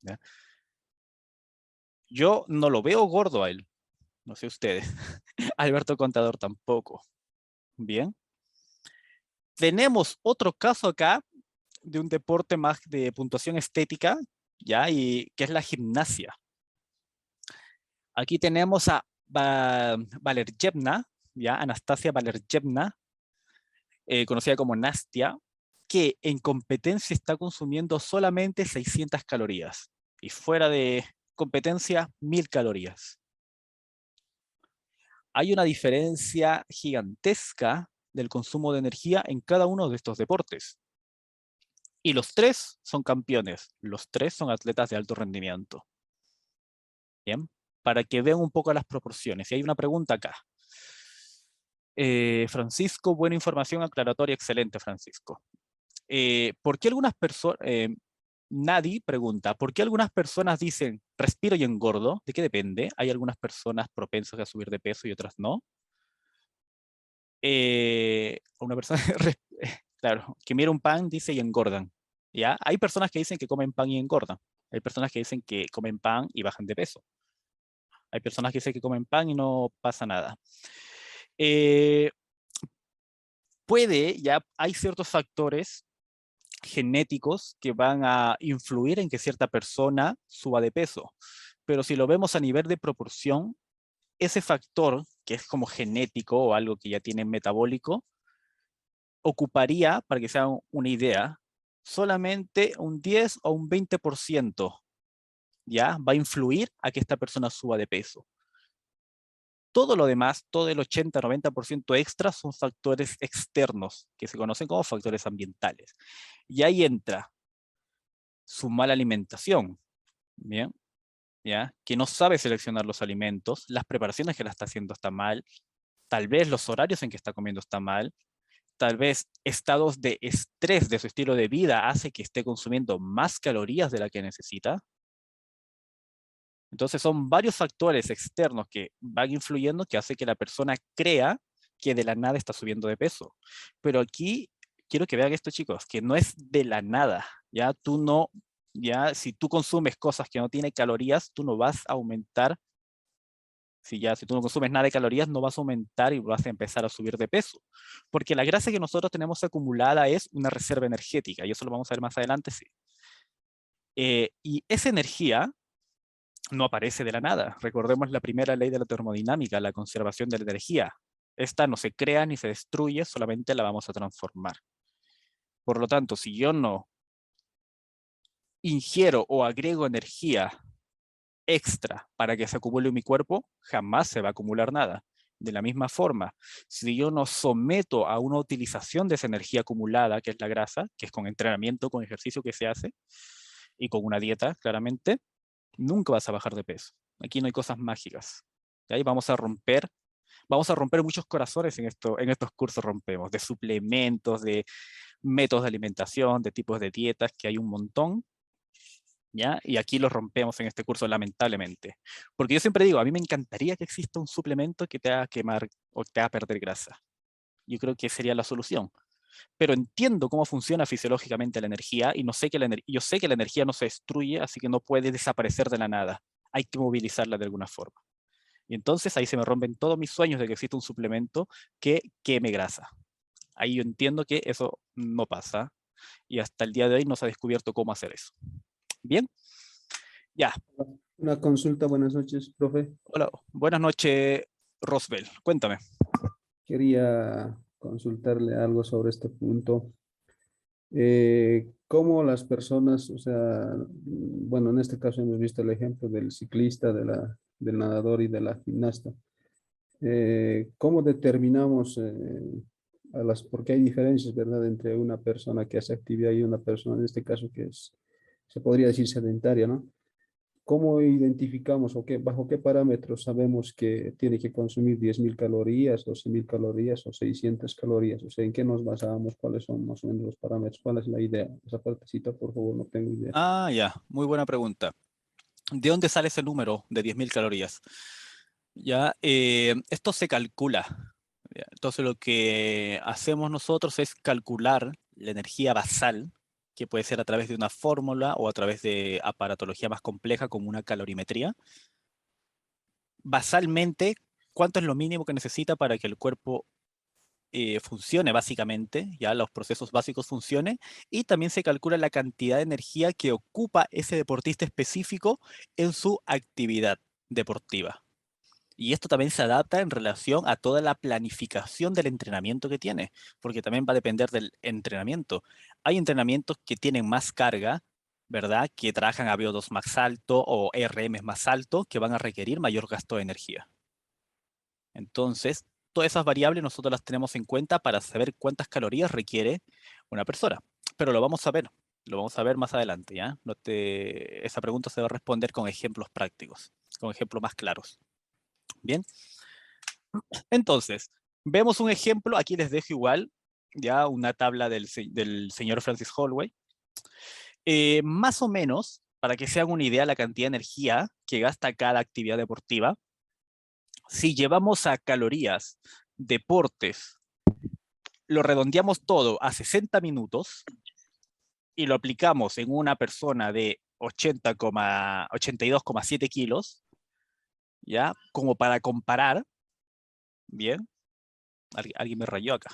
¿Ya? Yo no lo veo gordo a él, no sé ustedes. Alberto Contador tampoco. Bien. Tenemos otro caso acá de un deporte más de puntuación estética, ¿ya? Y que es la gimnasia. Aquí tenemos a Valerjevna, ¿ya? Anastasia Valerjevna, conocida como Nastia, que en competencia está consumiendo solamente 600 calorías y fuera de competencia 1.000 calorías. Hay una diferencia gigantesca del consumo de energía en cada uno de estos deportes. Y los tres son campeones, los tres son atletas de alto rendimiento. Bien, para que vean un poco las proporciones. Y hay una pregunta acá. Francisco, buena información aclaratoria, excelente Francisco. ¿Por qué algunas personas, Nadie pregunta, ¿por qué algunas personas dicen respiro y engordo? ¿De qué depende? ¿Hay algunas personas propensas a subir de peso y otras no? Una persona, claro, que mira un pan dice y engordan. ¿Ya? Hay personas que dicen que comen pan y engordan. Hay personas que dicen que comen pan y bajan de peso. Hay personas que dicen que comen pan y no pasa nada. Ya hay ciertos factores genéticos que van a influir en que cierta persona suba de peso. Pero si lo vemos a nivel de proporción, ese factor, que es como genético o algo que ya tiene metabólico, ocuparía, para que se hagan una idea, solamente un 10 o un 20%, ¿ya? Va a influir a que esta persona suba de peso. Todo lo demás, todo el 80-90% extra son factores externos, que se conocen como factores ambientales. Y ahí entra su mala alimentación, ¿bien? ¿Ya? Que no sabe seleccionar los alimentos, las preparaciones que la está haciendo está mal, tal vez los horarios en que está comiendo está mal, tal vez estados de estrés de su estilo de vida hace que esté consumiendo más calorías de la que necesita. Entonces son varios factores externos que van influyendo que hace que la persona crea que de la nada está subiendo de peso. Pero aquí quiero que vean esto, chicos, que no es de la nada. Ya tú no, ya si tú consumes cosas que no tienen calorías, tú no vas a aumentar. Si tú no consumes nada de calorías, no vas a aumentar y vas a empezar a subir de peso. Porque la grasa que nosotros tenemos acumulada es una reserva energética, y eso lo vamos a ver más adelante, sí. Y esa energía no aparece de la nada. Recordemos la primera ley de la termodinámica, la conservación de la energía. Esta no se crea ni se destruye, solamente la vamos a transformar. Por lo tanto, si yo no ingiero o agrego energía extra para que se acumule en mi cuerpo, jamás se va a acumular nada. De la misma forma, si yo no someto a una utilización de esa energía acumulada, que es la grasa, que es con entrenamiento, con ejercicio que se hace, y con una dieta, claramente, nunca vas a bajar de peso. Aquí no hay cosas mágicas. Y ahí vamos a romper muchos corazones en estos cursos rompemos, de suplementos, de métodos de alimentación, de tipos de dietas, que hay un montón, ¿ya? Y aquí los rompemos en este curso, lamentablemente. Porque yo siempre digo, a mí me encantaría que exista un suplemento que te haga quemar o te haga perder grasa. Yo creo que sería la solución. Pero entiendo cómo funciona fisiológicamente la energía y yo sé que la energía no se destruye, así que no puede desaparecer de la nada. Hay que movilizarla de alguna forma. Y entonces ahí se me rompen todos mis sueños de que exista un suplemento que queme grasa. Ahí yo entiendo que eso no pasa y hasta el día de hoy no se ha descubierto cómo hacer eso. Bien, Ya, Una consulta, buenas noches, profe. hola, buenas noches, Rosbel, cuéntame. Quería consultarle algo sobre este punto. ¿Cómo las personas, o sea, bueno, en este caso hemos visto el ejemplo del ciclista, del nadador y de la gimnasta. ¿Cómo determinamos porque hay diferencias, ¿verdad?, entre una persona que hace actividad y una persona, en este caso, que es, se podría decir sedentaria, ¿no? ¿Cómo identificamos o bajo qué parámetros sabemos que tiene que consumir 10.000 calorías, 12.000 calorías o 600 calorías? O sea, ¿en qué nos basamos? ¿Cuáles son más o menos los parámetros? ¿Cuál es la idea? Esa partecita, por favor, no tengo idea. Ah, ya, muy buena pregunta. ¿De dónde sale ese número de 10.000 calorías? Ya, esto se calcula. Ya. Entonces lo que hacemos nosotros es calcular la energía basal, que puede ser a través de una fórmula o a través de aparatología más compleja como una calorimetría. Basalmente, ¿cuánto es lo mínimo que necesita para que el cuerpo funcione básicamente, ya los procesos básicos funcionen, y también se calcula la cantidad de energía que ocupa ese deportista específico en su actividad deportiva. Y esto también se adapta en relación a toda la planificación del entrenamiento que tiene, porque también va a depender del entrenamiento. Hay entrenamientos que tienen más carga, ¿verdad? Que trabajan a VO2 más alto o RM más alto, que van a requerir mayor gasto de energía. Entonces, todas esas variables nosotros las tenemos en cuenta para saber cuántas calorías requiere una persona. Pero lo vamos a ver más adelante, ¿ya? Esa pregunta se va a responder con ejemplos prácticos, con ejemplos más claros. Bien, entonces, vemos un ejemplo, aquí les dejo igual, ya una tabla del señor Francis Holloway. Más o menos, para que se hagan una idea la cantidad de energía que gasta cada actividad deportiva, si llevamos a calorías, deportes, lo redondeamos todo a 60 minutos y lo aplicamos en una persona de 82,7 kilos, ¿ya? Como para comparar, ¿bien? Alguien me rayó acá.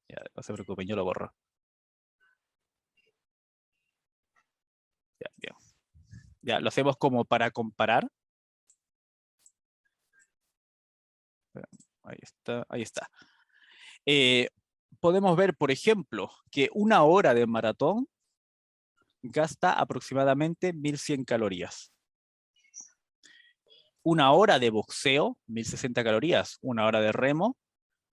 Ya, no se preocupen, yo lo borro. Ya, bien. Ya, lo hacemos como para comparar. Ahí está, ahí está. Podemos ver, por ejemplo, que una hora de maratón gasta aproximadamente 1.100 calorías. Una hora de boxeo, 1.060 calorías. Una hora de remo,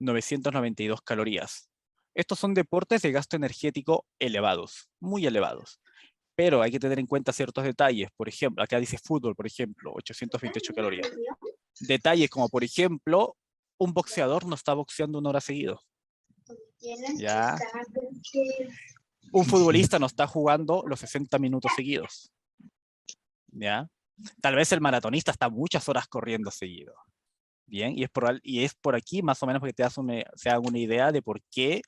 992 calorías. Estos son deportes de gasto energético elevados, muy elevados. Pero hay que tener en cuenta ciertos detalles. Por ejemplo, acá dice fútbol, por ejemplo, 828 calorías. Detalles como, por ejemplo, un boxeador no está boxeando una hora seguido. ¿Ya? Un futbolista no está jugando los 60 minutos seguidos. ¿Ya? Tal vez el maratonista está muchas horas corriendo seguido. Bien, y es por aquí más o menos que se haga una idea de por qué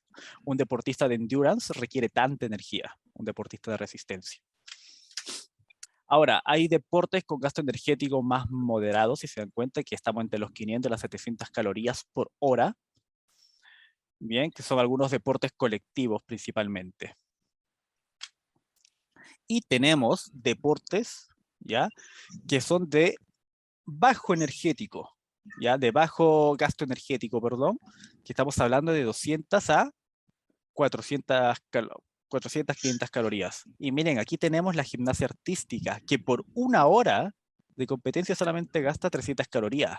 un deportista de endurance requiere tanta energía, un deportista de resistencia. Ahora, hay deportes con gasto energético más moderado, si se dan cuenta que estamos entre los 500 y las 700 calorías por hora. Bien, que son algunos deportes colectivos principalmente. Y tenemos deportes, ¿ya? Que son de bajo energético, ¿ya? De bajo gasto energético, perdón, que estamos hablando de 200 a 400, 500 calorías. Y miren, aquí tenemos la gimnasia artística, que por una hora de competencia solamente gasta 300 calorías,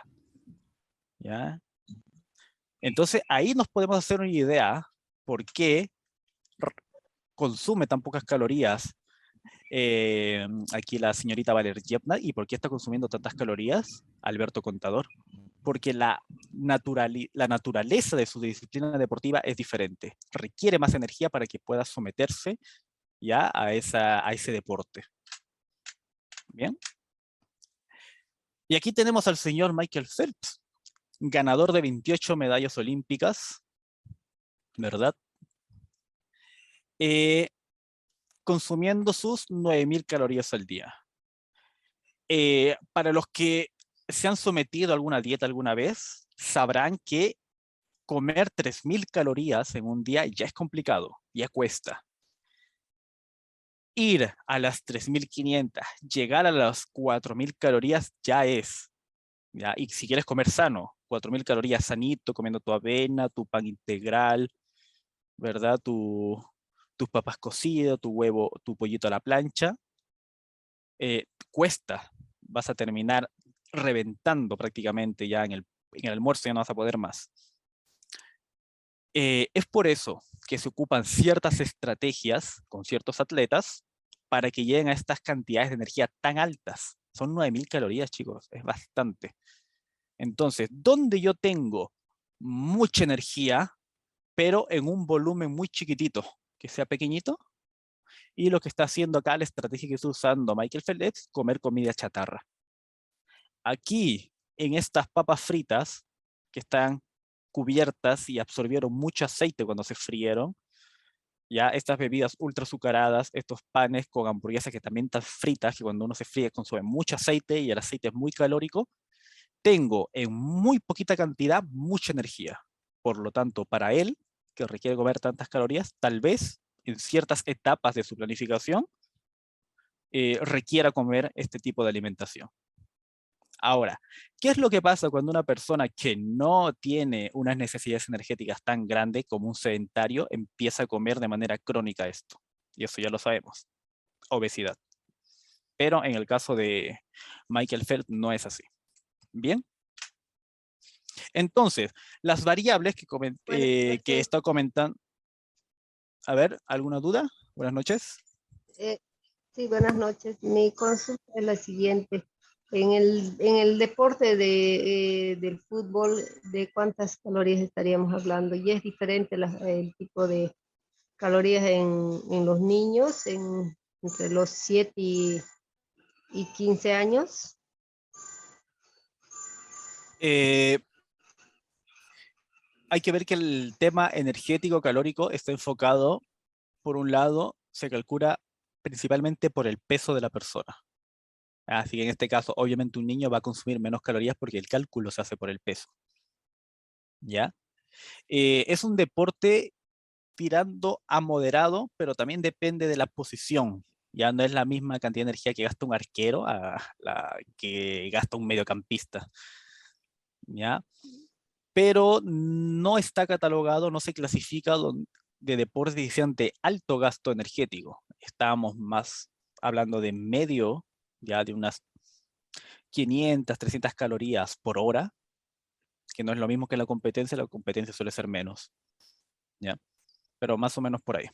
¿ya? Entonces, ahí nos podemos hacer una idea por qué consume tan pocas calorías aquí la señorita Valerjevna y por qué está consumiendo tantas calorías Alberto Contador. Porque la naturaleza de su disciplina deportiva es diferente. Requiere más energía para que pueda someterse ya a ese deporte. Bien. Y aquí tenemos al señor Michael Phelps, ganador de 28 medallas olímpicas, ¿verdad? Consumiendo sus 9.000 calorías al día. Para los que se han sometido a alguna dieta alguna vez, sabrán que comer 3.000 calorías en un día ya es complicado, ya cuesta. Ir a las 3.500, llegar a las 4.000 calorías ya es, ¿ya? Y si quieres comer sano, 4.000 calorías sanito, comiendo tu avena, tu pan integral, ¿verdad? Tus papas cocidas, tu huevo, tu pollito a la plancha, cuesta, vas a terminar reventando prácticamente ya en el almuerzo, ya no vas a poder más. Es por eso que se ocupan ciertas estrategias con ciertos atletas para que lleguen a estas cantidades de energía tan altas. Son 9.000 calorías, chicos, es bastante. Entonces, donde yo tengo mucha energía, pero en un volumen muy chiquitito, que sea pequeñito, y lo que está haciendo acá, la estrategia que está usando Michael Phelps, comer comida chatarra. Aquí, en estas papas fritas, que están cubiertas y absorbieron mucho aceite cuando se frieron, ya estas bebidas ultra azucaradas, estos panes con hamburguesas que también están fritas, que cuando uno se fríe consume mucho aceite y el aceite es muy calórico, tengo en muy poquita cantidad mucha energía. Por lo tanto, para él, que requiere comer tantas calorías, tal vez en ciertas etapas de su planificación requiera comer este tipo de alimentación. Ahora, ¿qué es lo que pasa cuando una persona que no tiene unas necesidades energéticas tan grandes como un sedentario empieza a comer de manera crónica esto? Y eso ya lo sabemos, obesidad. Pero en el caso de Michael Phelps no es así. ¿Bien? Entonces, las variables que está comentando... A ver, ¿alguna duda? Buenas noches. Sí, buenas noches. Mi consulta es la siguiente. En el deporte del fútbol, ¿de cuántas calorías estaríamos hablando? ¿Y es diferente el tipo de calorías en los niños entre los 7 y 15 años? Hay que ver que el tema energético calórico está enfocado, por un lado, se calcula principalmente por el peso de la persona. Así que en este caso, obviamente un niño va a consumir menos calorías porque el cálculo se hace por el peso. ¿Ya? Es un deporte tirando a moderado, pero también depende de la posición. Ya no es la misma cantidad de energía que gasta un arquero a la que gasta un mediocampista. ¿Ya? Pero no está catalogado, no se clasifica de deportes de alto gasto energético. Estábamos más hablando de medio, ya de unas 500, 300 calorías por hora, que no es lo mismo que la competencia suele ser menos, ¿ya? Pero más o menos por ahí.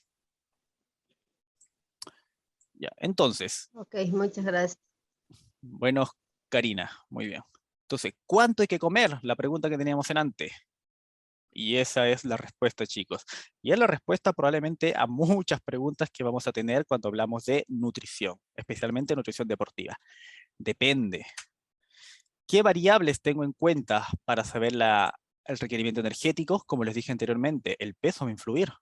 Ya, entonces. Ok, muchas gracias. Bueno, Karina, muy bien. Entonces, ¿cuánto hay que comer? La pregunta que teníamos en antes. Y esa es la respuesta, chicos. Y es la respuesta probablemente a muchas preguntas que vamos a tener cuando hablamos de nutrición, especialmente nutrición deportiva. Depende. ¿Qué variables tengo en cuenta para saber el requerimiento energético? Como les dije anteriormente, el peso va a influir.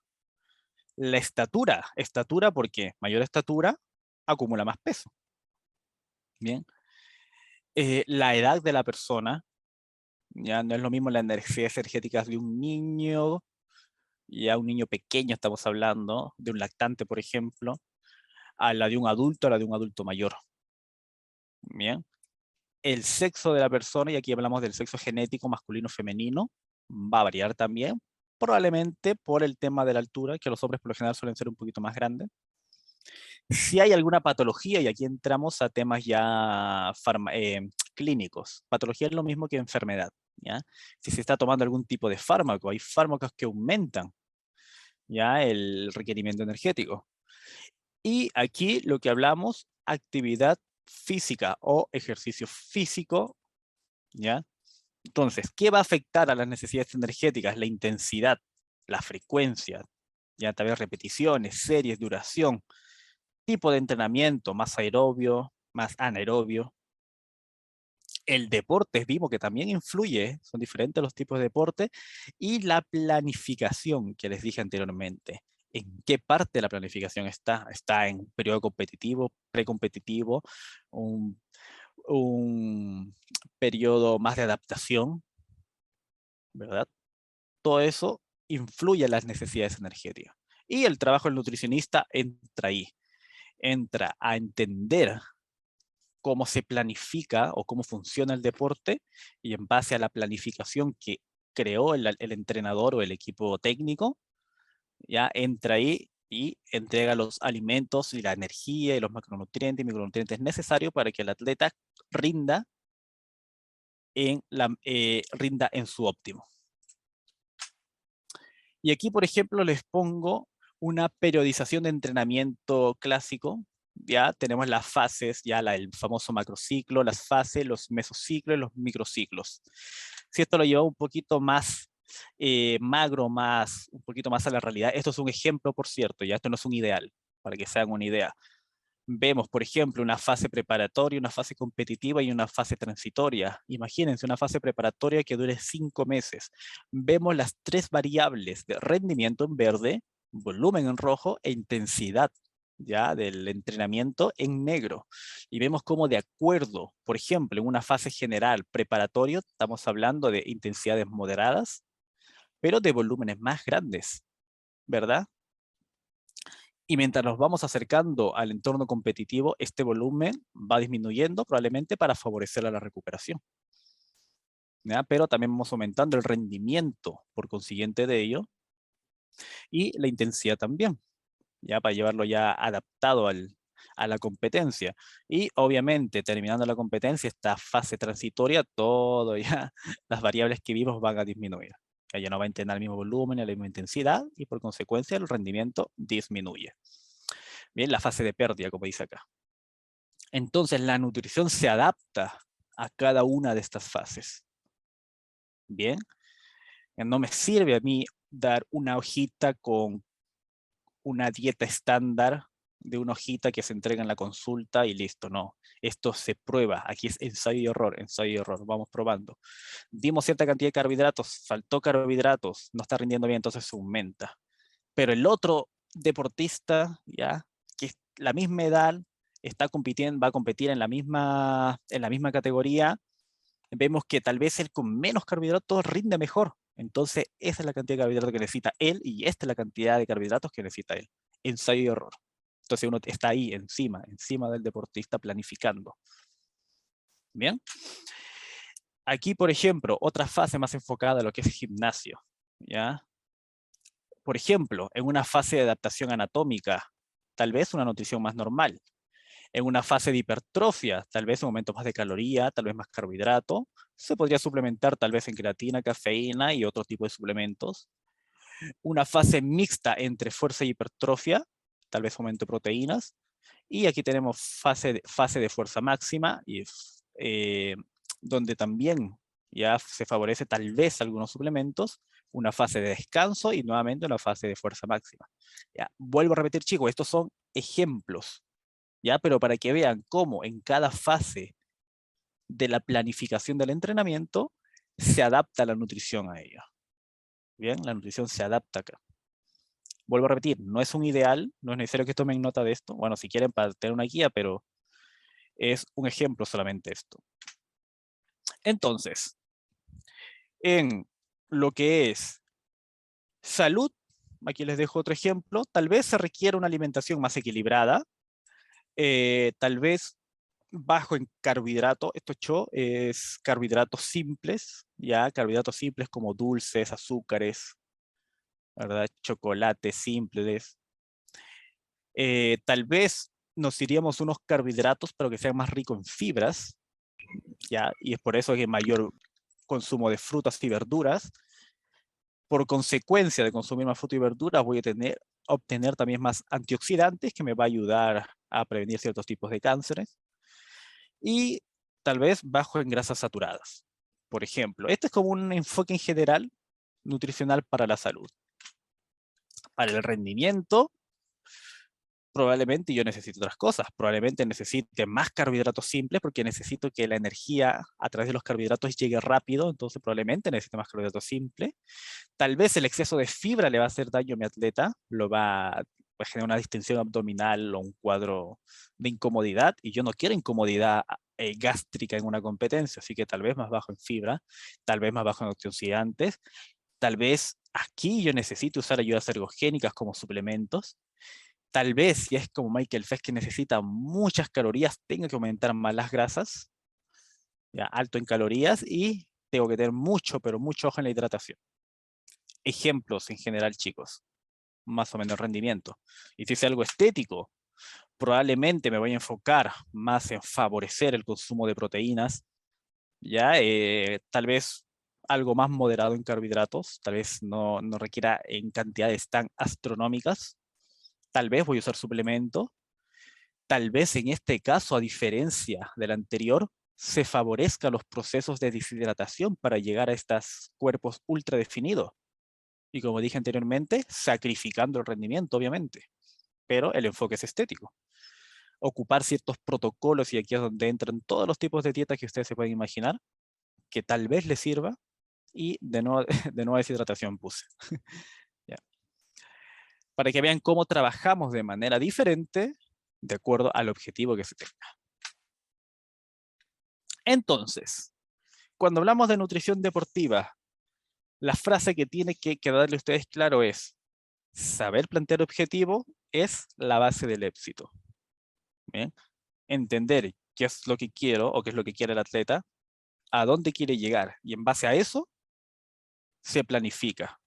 La estatura porque mayor estatura acumula más peso. Bien. La edad de la persona, ya no es lo mismo las necesidades energéticas de un niño, ya un niño pequeño estamos hablando, de un lactante, por ejemplo, a la de un adulto, a la de un adulto mayor. Bien. El sexo de la persona, y aquí hablamos del sexo genético masculino femenino, va a variar también, probablemente por el tema de la altura, que los hombres por lo general suelen ser un poquito más grandes. Si hay alguna patología, y aquí entramos a temas ya clínicos, patología es lo mismo que enfermedad, ¿ya? Si se está tomando algún tipo de fármaco, hay fármacos que aumentan ya el requerimiento energético. Y aquí lo que hablamos, actividad física o ejercicio físico, ¿ya? Entonces, ¿qué va a afectar a las necesidades energéticas? La intensidad, la frecuencia, ya también repeticiones, series, duración, tipo de entrenamiento, más aerobio, más anaerobio. El deporte es vivo que también influye, son diferentes los tipos de deporte, y la planificación que les dije anteriormente. ¿En qué parte de la planificación está? ¿Está en un periodo competitivo, precompetitivo, un periodo más de adaptación? ¿Verdad? Todo eso influye en las necesidades energéticas. Y el trabajo del nutricionista entra ahí. entra a entender cómo se planifica o cómo funciona el deporte, y en base a la planificación que creó el entrenador o el equipo técnico, ya entra ahí y entrega los alimentos y la energía y los macronutrientes y micronutrientes necesarios para que el atleta rinda rinda en su óptimo. Y aquí, por ejemplo, les pongo una periodización de entrenamiento clásico. Ya tenemos las fases, ya el famoso macrociclo, las fases, los mesociclos y los microciclos. Si esto lo lleva un poquito más magro, un poquito más a la realidad, esto es un ejemplo, por cierto, ya esto no es un ideal, para que se hagan una idea. Vemos, por ejemplo, una fase preparatoria, una fase competitiva y una fase transitoria. Imagínense una fase preparatoria que dure 5 meses. Vemos las 3 variables de rendimiento en verde, volumen en rojo e intensidad ya del entrenamiento en negro. Y vemos cómo de acuerdo, por ejemplo, en una fase general preparatorio, estamos hablando de intensidades moderadas, pero de volúmenes más grandes, ¿verdad? Y mientras nos vamos acercando al entorno competitivo, este volumen va disminuyendo probablemente para favorecer a la recuperación. ¿Ya? Pero también vamos aumentando el rendimiento por consiguiente de ello y la intensidad también, ya para llevarlo ya adaptado a la competencia. Y obviamente terminando la competencia, esta fase transitoria, todo ya, las variables que vimos van a disminuir. Ya no va a tener el mismo volumen, la misma intensidad y por consecuencia el rendimiento disminuye. Bien, la fase de pérdida, como dice acá. Entonces, la nutrición se adapta a cada una de estas fases. Bien, no me sirve a mí dar una hojita con una dieta estándar de una hojita que se entrega en la consulta y listo, no. Esto se prueba, aquí es ensayo y error, vamos probando. Dimos cierta cantidad de carbohidratos, faltó carbohidratos, no está rindiendo bien, entonces se aumenta. Pero el otro deportista, ya, que es la misma edad, va a competir en la misma categoría, vemos que tal vez él con menos carbohidratos rinde mejor. Entonces, esa es la cantidad de carbohidratos que necesita él y esta es la cantidad de carbohidratos que necesita él. Ensayo y error. Entonces uno está ahí encima del deportista planificando. Bien. Aquí, por ejemplo, otra fase más enfocada a lo que es gimnasio. ¿Ya? Por ejemplo, en una fase de adaptación anatómica, tal vez una nutrición más normal. En una fase de hipertrofia, tal vez un momento más de caloría, tal vez más carbohidrato. Se podría suplementar tal vez en creatina, cafeína y otro tipo de suplementos. Una fase mixta entre fuerza y hipertrofia, tal vez aumento de proteínas. Y aquí tenemos fase de fuerza máxima, y, donde también ya se favorece tal vez algunos suplementos, una fase de descanso y nuevamente una fase de fuerza máxima. Ya, vuelvo a repetir, chicos, estos son ejemplos, ¿ya? Pero para que vean cómo en cada fase de la planificación del entrenamiento se adapta la nutrición a ello. Bien, la nutrición se adapta acá. Vuelvo a repetir, no es un ideal, no es necesario que tomen nota de esto. Bueno, si quieren para tener una guía, pero es un ejemplo solamente esto. Entonces, en lo que es salud, aquí les dejo otro ejemplo, tal vez se requiera una alimentación más equilibrada, tal vez bajo en carbohidratos, esto es carbohidratos simples, ya carbohidratos simples como dulces, azúcares, ¿verdad? Chocolates simples. Tal vez nos iríamos unos carbohidratos, pero que sean más ricos en fibras, ya, y es por eso que mayor consumo de frutas y verduras. Por consecuencia de consumir más frutas y verduras, voy a obtener también más antioxidantes que me va a ayudar a prevenir ciertos tipos de cánceres. Y tal vez bajo en grasas saturadas. Por ejemplo, este es como un enfoque en general nutricional para la salud. Para el rendimiento, probablemente yo necesito otras cosas. Probablemente necesite más carbohidratos simples porque necesito que la energía a través de los carbohidratos llegue rápido, entonces probablemente necesite más carbohidratos simples. Tal vez el exceso de fibra le va a hacer daño a mi atleta, va a generar una distensión abdominal o un cuadro de incomodidad, y yo no quiero incomodidad gástrica en una competencia, así que tal vez más bajo en fibra, tal vez más bajo en antioxidantes, tal vez aquí yo necesito usar ayudas ergogénicas como suplementos, Tal vez si es como Michael Phelps que necesita muchas calorías, tenga que aumentar más las grasas, ya, alto en calorías, y tengo que tener mucho, pero mucho ojo en la hidratación. Ejemplos en general, chicos, más o menos rendimiento. Y si es algo estético, probablemente me voy a enfocar más en favorecer el consumo de proteínas, ya, tal vez algo más moderado en carbohidratos, tal vez no requiera en cantidades tan astronómicas, tal vez voy a usar suplemento, tal vez en este caso, a diferencia del anterior, se favorezca los procesos de deshidratación para llegar a estos cuerpos ultra definidos. Y como dije anteriormente, sacrificando el rendimiento, obviamente, pero el enfoque es estético. Ocupar ciertos protocolos, y aquí es donde entran todos los tipos de dietas que ustedes se pueden imaginar, que tal vez les sirva, y de nueva deshidratación puse. Ya. Para que vean cómo trabajamos de manera diferente, de acuerdo al objetivo que se tenga. Entonces, cuando hablamos de nutrición deportiva, la frase que tiene que quedarle a ustedes claro es: saber plantear objetivo es la base del éxito. ¿Bien? Entender qué es lo que quiero o qué es lo que quiere el atleta, a dónde quiere llegar, y en base a eso se planifica.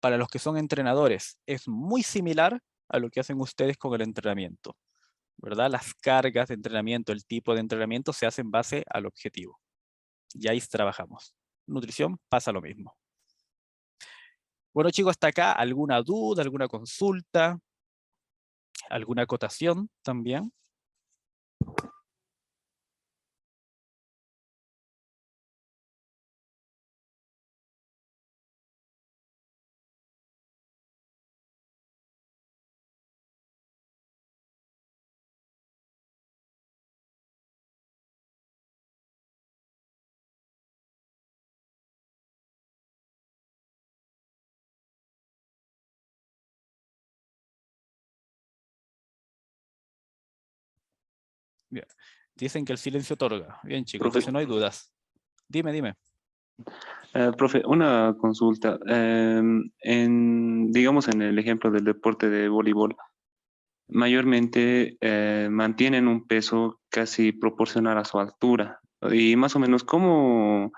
Para los que son entrenadores, es muy similar a lo que hacen ustedes con el entrenamiento, ¿verdad? Las cargas de entrenamiento, el tipo de entrenamiento se hace en base al objetivo. Y ahí trabajamos. Nutrición pasa lo mismo. Bueno, chicos, hasta acá, ¿alguna duda, alguna consulta, alguna acotación también? Bien. Dicen que el silencio otorga. Bien, chicos, Profe, entonces no hay dudas. Dime. profe, una consulta. Digamos, en el ejemplo del deporte de voleibol, mayormente mantienen un peso casi proporcional a su altura. Y más o menos, o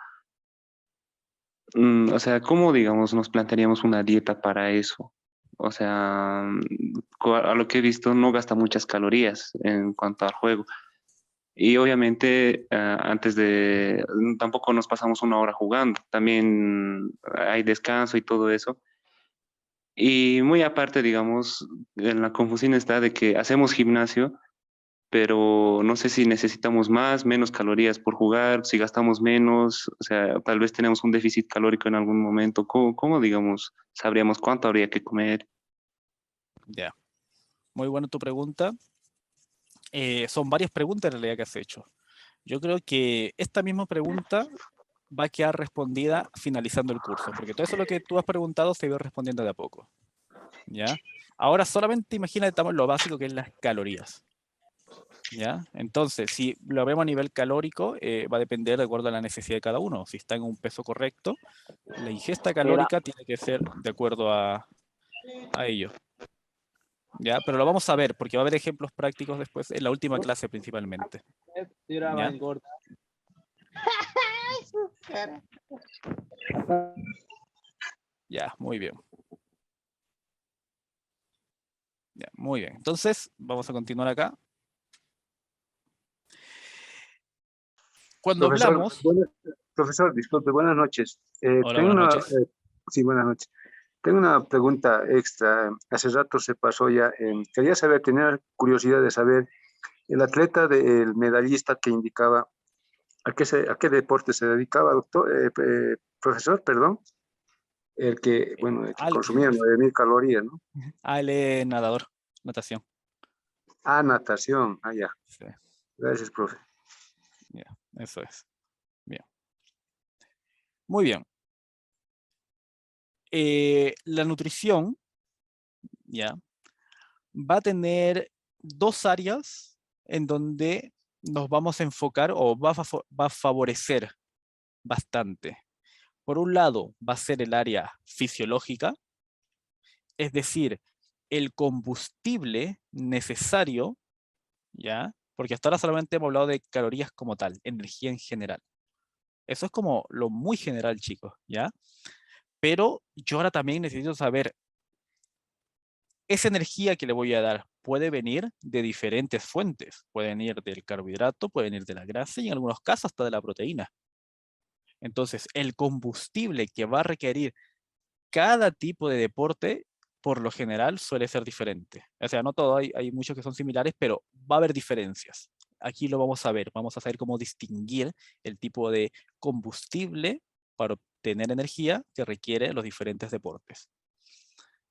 sea, ¿cómo, digamos, nos plantearíamos una dieta para eso? O sea, a lo que he visto, no gasta muchas calorías en cuanto al juego. Y obviamente, tampoco nos pasamos una hora jugando, también hay descanso y todo eso. Y muy aparte, digamos, en la confusión está de que hacemos gimnasio, pero no sé si necesitamos más, menos calorías por jugar, si gastamos menos, o sea, tal vez tenemos un déficit calórico en algún momento. ¿Cómo, digamos, sabríamos cuánto habría que comer? Ya. Muy buena tu pregunta. Son varias preguntas en realidad que has hecho. Yo creo que esta misma pregunta va a quedar respondida finalizando el curso, porque todo eso lo que tú has preguntado se va respondiendo de a poco. ¿Ya? Ahora solamente imagínate lo básico, que es las calorías. ¿Ya? Entonces, si lo vemos a nivel calórico, va a depender de acuerdo a la necesidad de cada uno. Si está en un peso correcto, la ingesta calórica tiene que ser de acuerdo a ello. ¿Ya? Pero lo vamos a ver, porque va a haber ejemplos prácticos después en la última clase principalmente. ¿Ya? Ya, muy bien. Ya, muy bien. Entonces, vamos a continuar acá. Cuando hablamos... Profesor, disculpe, buenas noches. Hola, buenas noches. Sí, buenas noches. Tengo una pregunta extra. Hace rato se pasó ya. Quería saber, tenía curiosidad de saber, el atleta del medallista que indicaba, ¿a qué deporte se dedicaba, profesor, perdón? El que consumía 9.000 calorías, ¿no? Él es nadador, natación. Natación. Ya. Sí. Gracias, profe. Ya, eso es. Bien. Muy bien. La nutrición, ya, va a tener dos áreas en donde nos vamos a enfocar o va a favorecer bastante. Por un lado, va a ser el área fisiológica, es decir, el combustible necesario, ¿ya? Porque hasta ahora solamente hemos hablado de calorías como tal, energía en general. Eso es como lo muy general, chicos, ¿ya? Pero yo ahora también necesito saber, esa energía que le voy a dar puede venir de diferentes fuentes. Puede venir del carbohidrato, puede venir de la grasa y en algunos casos hasta de la proteína. Entonces, el combustible que va a requerir cada tipo de deporte, por lo general, suele ser diferente. O sea, no todo, hay muchos que son similares, pero va a haber diferencias. Aquí lo vamos a ver. Vamos a saber cómo distinguir el tipo de combustible para obtener energía que requiere los diferentes deportes.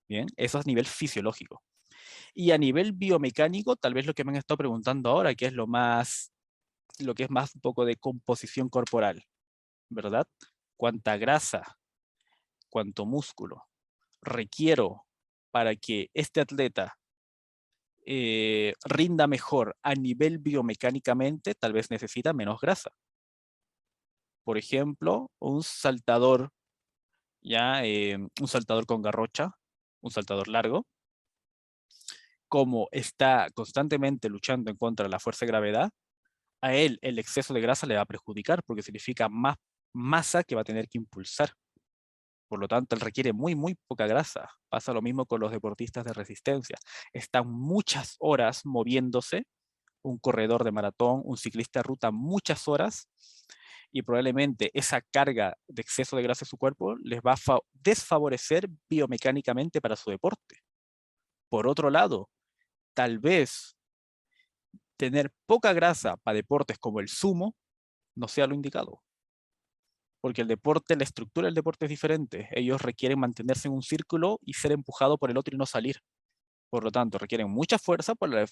Bien, eso es a nivel fisiológico. Y a nivel biomecánico, tal vez lo que me han estado preguntando ahora, que es lo que es más un poco de composición corporal, ¿verdad? ¿Cuánta grasa, cuánto músculo requiero para que este atleta rinda mejor a nivel biomecánicamente? Tal vez necesita menos grasa. Por ejemplo, un saltador, un saltador con garrocha, un saltador largo, como está constantemente luchando en contra de la fuerza de gravedad, a él el exceso de grasa le va a perjudicar porque significa más masa que va a tener que impulsar. Por lo tanto, él requiere muy, muy poca grasa. Pasa lo mismo con los deportistas de resistencia. Están muchas horas moviéndose, un corredor de maratón, un ciclista de ruta, muchas horas, y probablemente esa carga de exceso de grasa en su cuerpo les va a desfavorecer biomecánicamente para su deporte. Por otro lado, tal vez tener poca grasa para deportes como el sumo no sea lo indicado. Porque el deporte, la estructura del deporte es diferente. Ellos requieren mantenerse en un círculo y ser empujado por el otro y no salir. Por lo tanto, requieren mucha fuerza, pero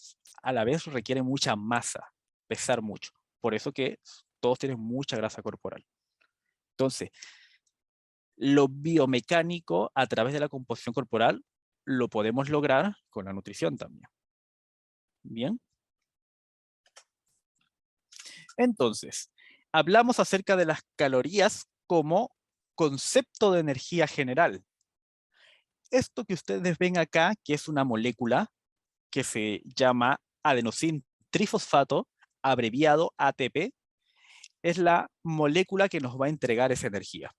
a la vez requieren mucha masa, pesar mucho. Por eso que todos tienen mucha grasa corporal. Entonces, lo biomecánico a través de la composición corporal lo podemos lograr con la nutrición también. Bien. Entonces, hablamos acerca de las calorías como concepto de energía general. Esto que ustedes ven acá, que es una molécula que se llama adenosín trifosfato, abreviado ATP, es la molécula que nos va a entregar esa energía.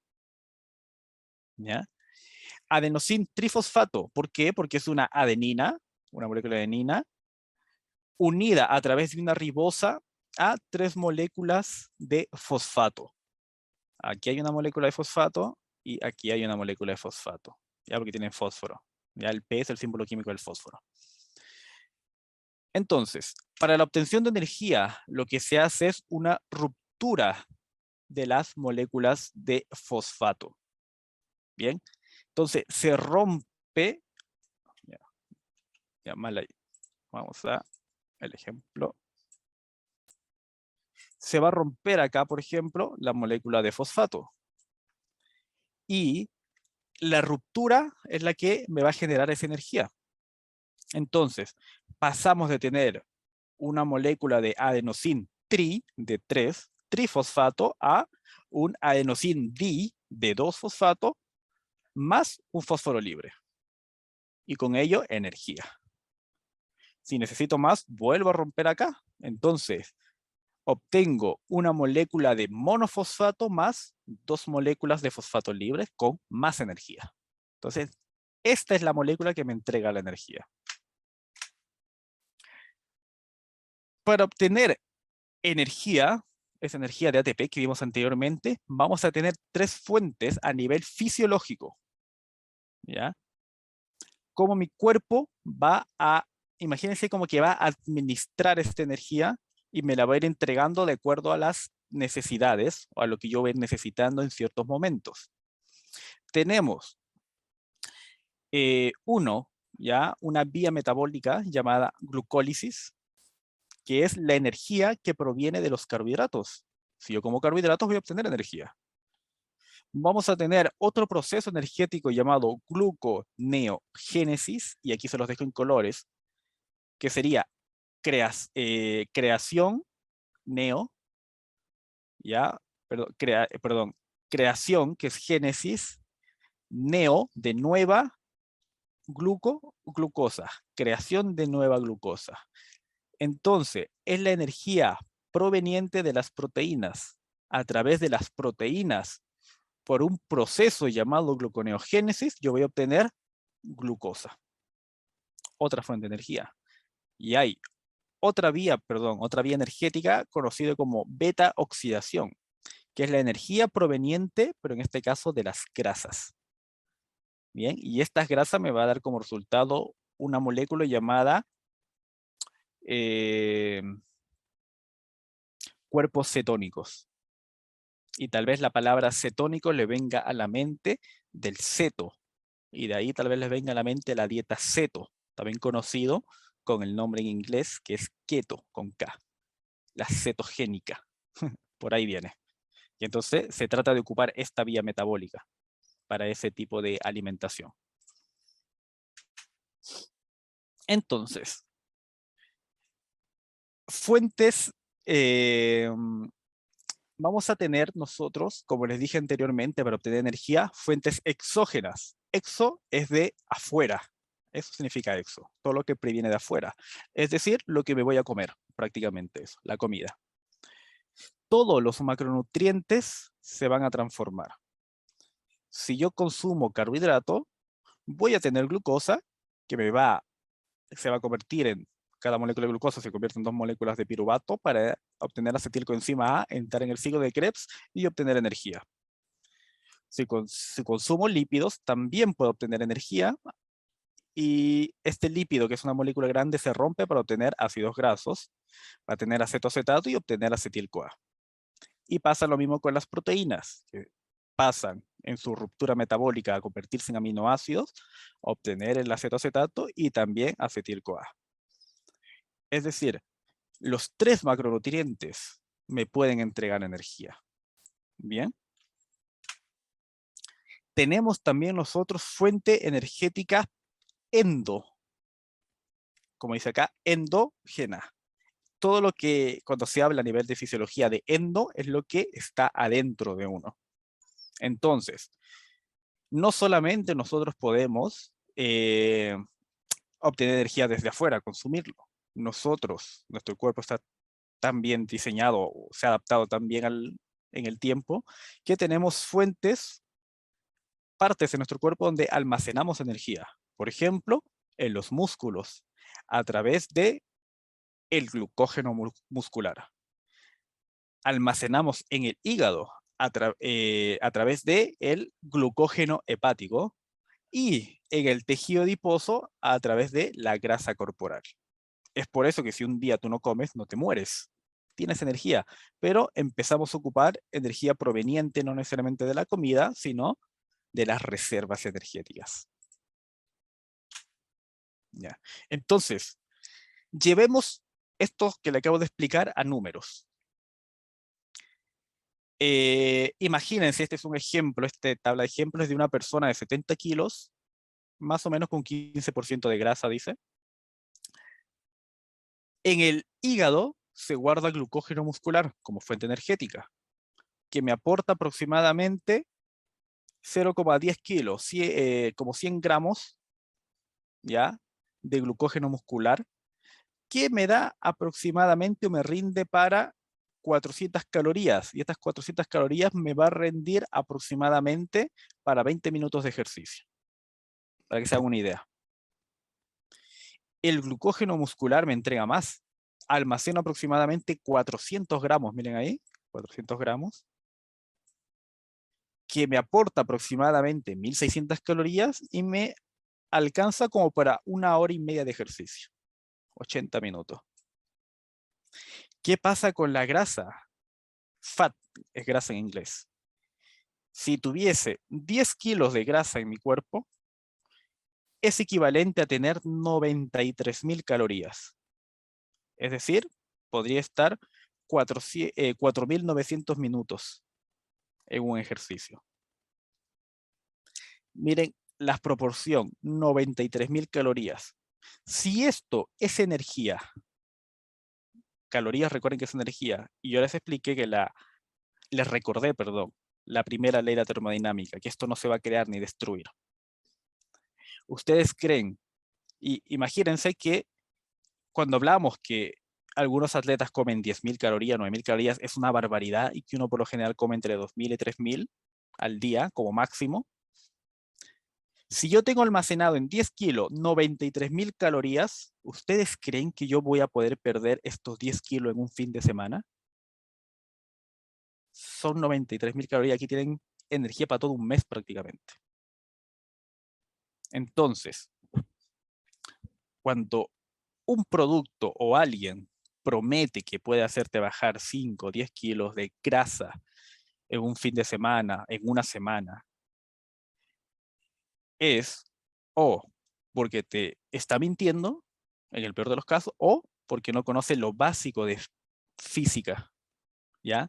¿Ya? Adenosín trifosfato, ¿por qué? Porque es una adenina, una molécula de adenina, unida a través de una ribosa a 3 moléculas de fosfato. Aquí hay una molécula de fosfato y aquí hay una molécula de fosfato, ya porque tienen fósforo. Ya el P es el símbolo químico del fósforo. Entonces, para la obtención de energía, lo que se hace es una ruptura de las moléculas de fosfato. Bien, entonces se rompe, vamos a el ejemplo. Se va a romper acá, por ejemplo, la molécula de fosfato. Y la ruptura es la que me va a generar esa energía. Entonces, pasamos de tener una molécula de adenosín de 3, trifosfato, a un adenosín de 2 fosfato, más un fósforo libre. Y con ello, energía. Si necesito más, vuelvo a romper acá. Entonces, obtengo una molécula de monofosfato más 2 moléculas de fosfato libre con más energía. Entonces, esta es la molécula que me entrega la energía. Para obtener energía, esa energía de ATP que vimos anteriormente, vamos a tener 3 fuentes a nivel fisiológico. ¿Ya? Cómo mi cuerpo va a, imagínense como que va a administrar esta energía y me la va a ir entregando de acuerdo a las necesidades o a lo que yo voy necesitando en ciertos momentos. Tenemos una vía metabólica llamada glucólisis, que es la energía que proviene de los carbohidratos. Si yo como carbohidratos voy a obtener energía. Vamos a tener otro proceso energético llamado gluconeogénesis, y aquí se los dejo en colores, que sería creación, creación, que es génesis, neo, de nueva, glucosa, creación de nueva glucosa. Entonces, es la energía proveniente de las proteínas. A través de las proteínas, por un proceso llamado gluconeogénesis, yo voy a obtener glucosa. Otra fuente de energía. Y hay otra vía energética conocida como beta oxidación, que es la energía proveniente, pero en este caso de las grasas. Bien, y estas grasas me va a dar como resultado una molécula llamada cuerpos cetónicos. Y tal vez la palabra cetónico le venga a la mente del ceto. Y de ahí tal vez les venga a la mente la dieta ceto, también conocido con el nombre en inglés que es keto, con K. La cetogénica. Por ahí viene. Y entonces se trata de ocupar esta vía metabólica para ese tipo de alimentación. Entonces, fuentes, vamos a tener nosotros, como les dije anteriormente, para obtener energía, fuentes exógenas. Exo es de afuera. Eso significa exo, todo lo que previene de afuera. Es decir, lo que me voy a comer, prácticamente eso, la comida. Todos los macronutrientes se van a transformar. Si yo consumo carbohidrato, voy a tener glucosa, que se va a convertir en, cada molécula de glucosa se convierte en 2 moléculas de piruvato para obtener acetilcoenzima A, entrar en el ciclo de Krebs y obtener energía. Si consumo lípidos, también puedo obtener energía, y este lípido, que es una molécula grande, se rompe para obtener ácidos grasos, para tener acetoacetato y obtener acetil-CoA. Y pasa lo mismo con las proteínas, que pasan en su ruptura metabólica a convertirse en aminoácidos, obtener el acetoacetato y también acetil-CoA. Es decir, los 3 macronutrientes me pueden entregar energía. Bien. Tenemos también nosotros fuente energética como dice acá, endógena. Todo lo que cuando se habla a nivel de fisiología de endo es lo que está adentro de uno. Entonces, no solamente nosotros podemos obtener energía desde afuera, consumirlo. Nuestro cuerpo está tan bien diseñado, se ha adaptado tan bien en el tiempo, que tenemos partes de nuestro cuerpo donde almacenamos energía. Por ejemplo, en los músculos, a través de el glucógeno muscular. Almacenamos en el hígado a través de el glucógeno hepático, y en el tejido adiposo a través de la grasa corporal. Es por eso que si un día tú no comes, no te mueres. Tienes energía, pero empezamos a ocupar energía proveniente no necesariamente de la comida, sino de las reservas energéticas. ¿Ya? Entonces, llevemos esto que le acabo de explicar a números. Imagínense, este es un ejemplo, esta tabla de ejemplos de una persona de 70 kilos, más o menos con 15% de grasa, dice. En el hígado se guarda glucógeno muscular como fuente energética, que me aporta aproximadamente 0,10 kilos, como 100 gramos, ¿ya?, de glucógeno muscular, que me da aproximadamente o me rinde para 400 calorías, y estas 400 calorías me va a rendir aproximadamente para 20 minutos de ejercicio, para que se hagan una idea. El glucógeno muscular me entrega más, almaceno aproximadamente 400 gramos, miren ahí, 400 gramos, que me aporta aproximadamente 1600 calorías y me alcanza como para 1 hora y media de ejercicio, 80 minutos. ¿Qué pasa con la grasa? Fat es grasa en inglés. Si tuviese 10 kilos de grasa en mi cuerpo, es equivalente a tener 93.000 calorías. Es decir, podría estar 4.900 minutos en un ejercicio. Miren la proporción, 93.000 calorías. Si esto es energía, calorías, recuerden que es energía, y yo les expliqué que les recordé, la primera ley de la termodinámica, que esto no se va a crear ni destruir. ¿Ustedes creen? Y imagínense que cuando hablamos que algunos atletas comen 10.000 calorías, 9.000 calorías, es una barbaridad, y que uno por lo general come entre 2.000 y 3.000 al día como máximo. Si yo tengo almacenado en 10 kilos 93.000 calorías, ¿ustedes creen que yo voy a poder perder estos 10 kilos en un fin de semana? Son 93.000 calorías, aquí tienen energía para todo un mes prácticamente. Entonces, cuando un producto o alguien promete que puede hacerte bajar 5 o 10 kilos de grasa en un fin de semana, en una semana, es o porque te está mintiendo, en el peor de los casos, o porque no conoce lo básico de física, ¿ya?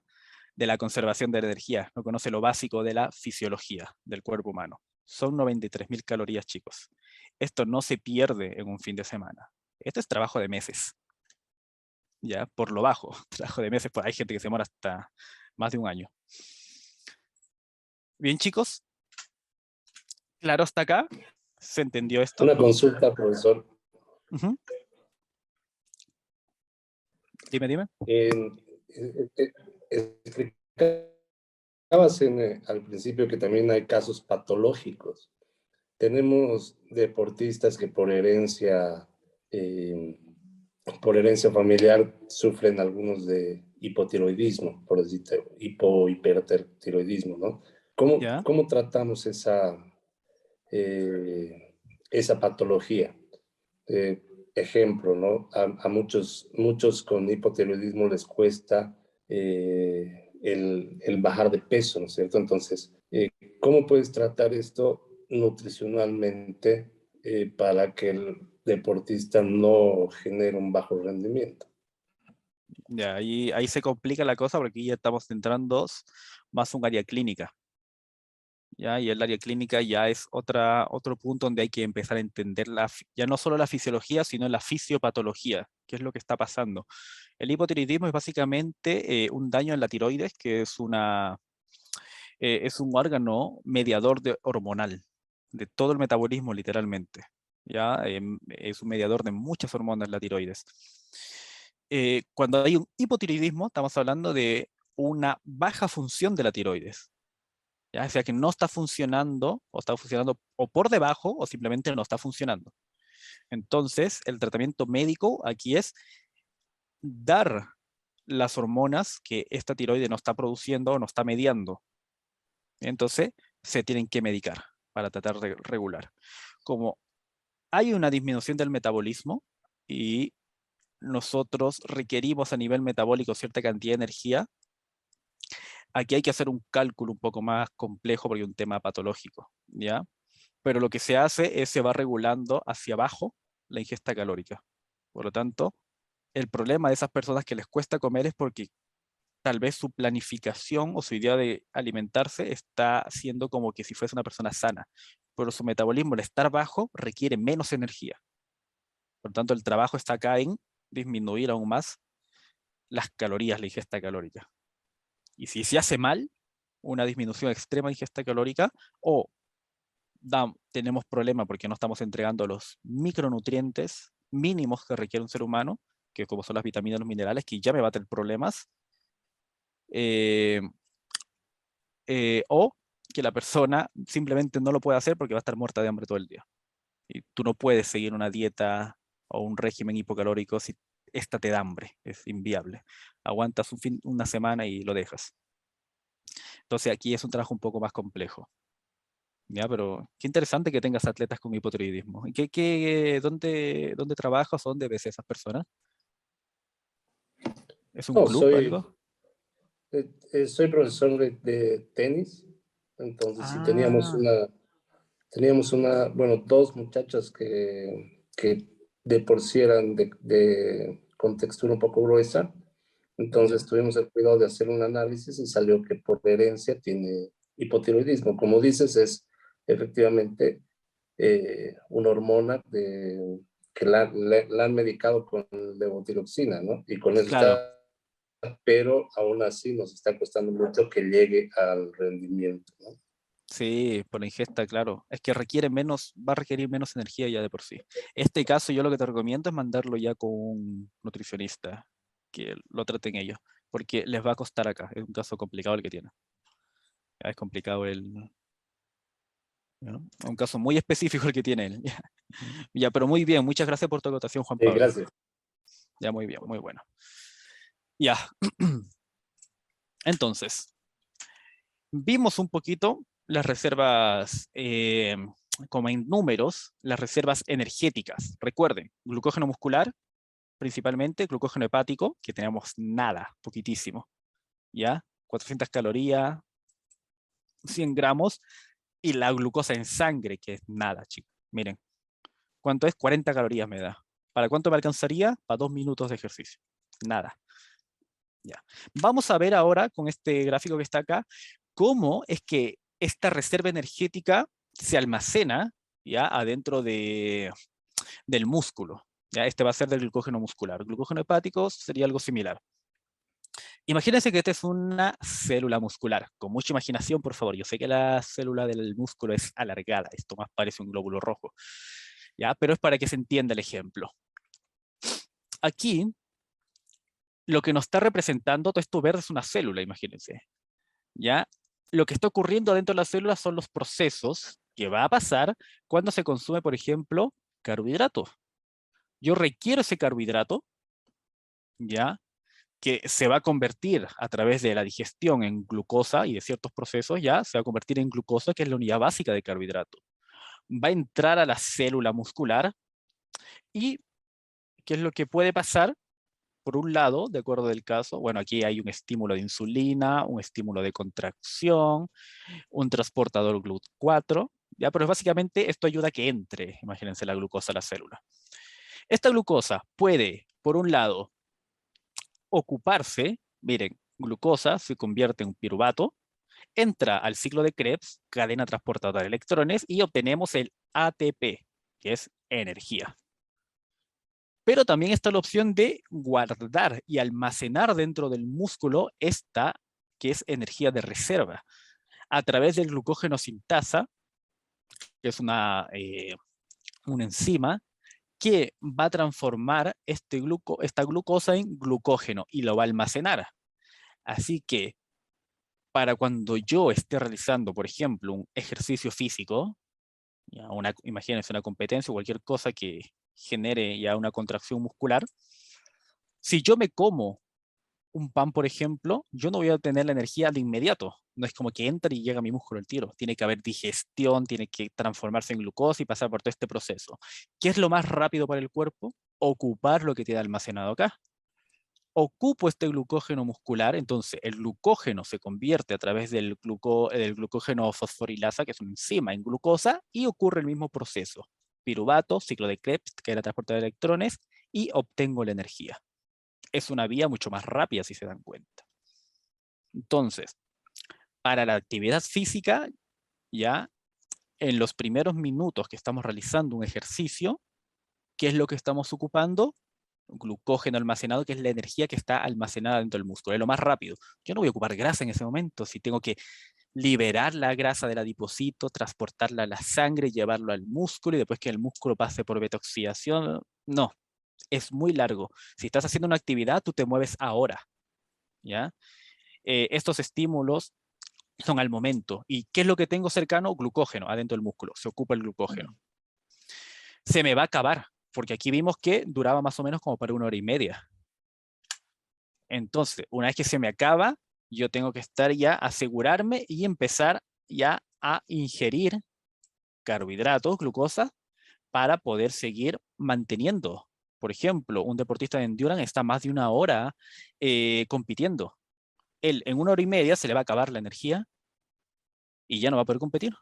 De la conservación de la energía, no conoce lo básico de la fisiología del cuerpo humano. Son 93.000 calorías, chicos. Esto no se pierde en un fin de semana. Esto es trabajo de meses, ¿ya? Por lo bajo, trabajo de meses, pues hay gente que se demora hasta más de un año. Bien, chicos, ¿claro hasta acá? ¿Se entendió esto? Una consulta, profesor. Uh-huh. Dime. Explicabas al principio que también hay casos patológicos. Tenemos deportistas que por herencia familiar sufren algunos de hipotiroidismo, por decirte, hipertiroidismo, ¿no? ¿Cómo tratamos esa patología? Ejemplo, ¿no? A muchos con hipotiroidismo les cuesta el bajar de peso, ¿no es cierto? Entonces, ¿cómo puedes tratar esto nutricionalmente para que el deportista no genere un bajo rendimiento? Ya, ahí se complica la cosa porque ya estamos centrando más un área clínica. ¿Ya? Y el área clínica ya es otro punto donde hay que empezar a entender ya no solo la fisiología, sino la fisiopatología, qué es lo que está pasando. El hipotiroidismo es básicamente un daño en la tiroides, que es un órgano mediador hormonal de todo el metabolismo, literalmente. ¿Ya? Es un mediador de muchas hormonas la tiroides. Cuando hay un hipotiroidismo, estamos hablando de una baja función de la tiroides. ¿Ya? O sea que no está funcionando, o está funcionando o por debajo, o simplemente no está funcionando. Entonces, el tratamiento médico aquí es dar las hormonas que esta tiroide no está produciendo o no está mediando. Entonces, se tienen que medicar para tratar de regular. Como hay una disminución del metabolismo y nosotros requerimos a nivel metabólico cierta cantidad de energía, aquí hay que hacer un cálculo un poco más complejo porque es un tema patológico, ¿ya? Pero lo que se hace es se va regulando hacia abajo la ingesta calórica. Por lo tanto, el problema de esas personas que les cuesta comer es porque tal vez su planificación o su idea de alimentarse está siendo como que si fuese una persona sana, pero su metabolismo al estar bajo requiere menos energía. Por lo tanto, el trabajo está acá en disminuir aún más las calorías, la ingesta calórica. Y si se hace mal, una disminución extrema de ingesta calórica, o tenemos problemas porque no estamos entregando los micronutrientes mínimos que requiere un ser humano, que como son las vitaminas y los minerales, que ya me va a tener problemas, o que la persona simplemente no lo puede hacer porque va a estar muerta de hambre todo el día. Y tú no puedes seguir una dieta o un régimen hipocalórico si esta te da hambre, es inviable. Aguantas una semana y lo dejas. Entonces aquí es un trabajo un poco más complejo. Ya, pero qué interesante que tengas atletas con hipotiroidismo. ¿Y dónde trabajas o dónde ves a esas personas? ¿Es un club o algo? Soy profesor de tenis, entonces sí teníamos dos muchachas que de por sí eran con textura un poco gruesa, entonces tuvimos el cuidado de hacer un análisis y salió que por herencia tiene hipotiroidismo. Como dices, es efectivamente una hormona que la han medicado con levotiroxina, ¿no? Y con eso Claro. pero aún así nos está costando mucho que llegue al rendimiento, ¿no? Sí, por la ingesta, claro. Es que requiere menos, va a requerir menos energía ya de por sí. Este caso yo lo que te recomiendo es mandarlo ya con un nutricionista, que lo traten ellos, porque les va a costar acá. Es un caso complicado el que tiene. Ya es complicado ¿no? Es un caso muy específico el que tiene él. Ya, pero muy bien. Muchas gracias por tu acotación, Juan Pablo. Gracias. Ya, muy bien, muy bueno. Ya. Entonces, vimos un poquito las reservas, como en números, las reservas energéticas. Recuerden, glucógeno muscular, principalmente, glucógeno hepático, que tenemos nada, poquitísimo. ¿Ya? 400 calorías, 100 gramos, y la glucosa en sangre, que es nada, chicos. Miren, ¿cuánto es? 40 calorías me da. ¿Para cuánto me alcanzaría? Para 2 minutos de ejercicio. Nada. Ya. Vamos a ver ahora, con este gráfico que está acá, cómo es que esta reserva energética se almacena ya adentro del músculo. ¿Ya? Este va a ser del glucógeno muscular. El glucógeno hepático sería algo similar. Imagínense que esta es una célula muscular. Con mucha imaginación, por favor. Yo sé que la célula del músculo es alargada. Esto más parece un glóbulo rojo. ¿Ya? Pero es para que se entienda el ejemplo. Aquí, lo que nos está representando, todo esto verde es una célula, imagínense. ¿Ya? Lo que está ocurriendo dentro de las células son los procesos que va a pasar cuando se consume, por ejemplo, carbohidratos. Yo requiero ese carbohidrato, ¿ya? Que se va a convertir a través de la digestión en glucosa y de ciertos procesos, ya se va a convertir en glucosa, que es la unidad básica de carbohidrato. Va a entrar a la célula muscular y ¿qué es lo que puede pasar? Por un lado, de acuerdo del caso, bueno, aquí hay un estímulo de insulina, un estímulo de contracción, un transportador GLUT4, ¿ya? Pero básicamente esto ayuda a que entre, imagínense, la glucosa a la célula. Esta glucosa puede, por un lado, ocuparse, miren, glucosa se convierte en piruvato, entra al ciclo de Krebs, cadena transportadora de electrones, y obtenemos el ATP, que es energía. Pero también está la opción de guardar y almacenar dentro del músculo esta, que es energía de reserva, a través del glucógeno sintasa, que es una enzima que va a transformar esta glucosa en glucógeno y lo va a almacenar. Así que para cuando yo esté realizando, por ejemplo, un ejercicio físico, ya imagínense una competencia o cualquier cosa que genere ya una contracción muscular, si yo me como un pan, por ejemplo, yo no voy a tener la energía de inmediato. No es como que entra y llega a mi músculo el tiro. Tiene que haber digestión, tiene que transformarse en glucosa y pasar por todo este proceso. ¿Qué es lo más rápido para el cuerpo? Ocupar lo que tiene almacenado acá. Ocupo este glucógeno muscular, entonces el glucógeno se convierte a través del glucógeno fosforilasa, que es una enzima, en glucosa, y ocurre el mismo proceso. Piruvato, ciclo de Krebs, que es la transporte de electrones, y obtengo la energía. Es una vía mucho más rápida, si se dan cuenta. Entonces, para la actividad física, ya en los primeros minutos que estamos realizando un ejercicio, ¿qué es lo que estamos ocupando? Glucógeno almacenado, que es la energía que está almacenada dentro del músculo. Es lo más rápido. Yo no voy a ocupar grasa en ese momento. Si tengo que liberar la grasa del adipocito, transportarla a la sangre, llevarlo al músculo y después que el músculo pase por beta-oxidación, no. Es muy largo. Si estás haciendo una actividad, tú te mueves ahora, ¿ya? Estos estímulos son al momento. ¿Y qué es lo que tengo cercano? Glucógeno, adentro del músculo. Se ocupa el glucógeno. Se me va a acabar, porque aquí vimos que duraba más o menos como para 1 hora y media. Entonces, una vez que se me acaba, yo tengo que estar ya, asegurarme y empezar ya a ingerir carbohidratos, glucosa, para poder seguir manteniendo. Por ejemplo, un deportista de endurance está más de 1 hora compitiendo. Él en 1 hora y media se le va a acabar la energía y ya no va a poder competir.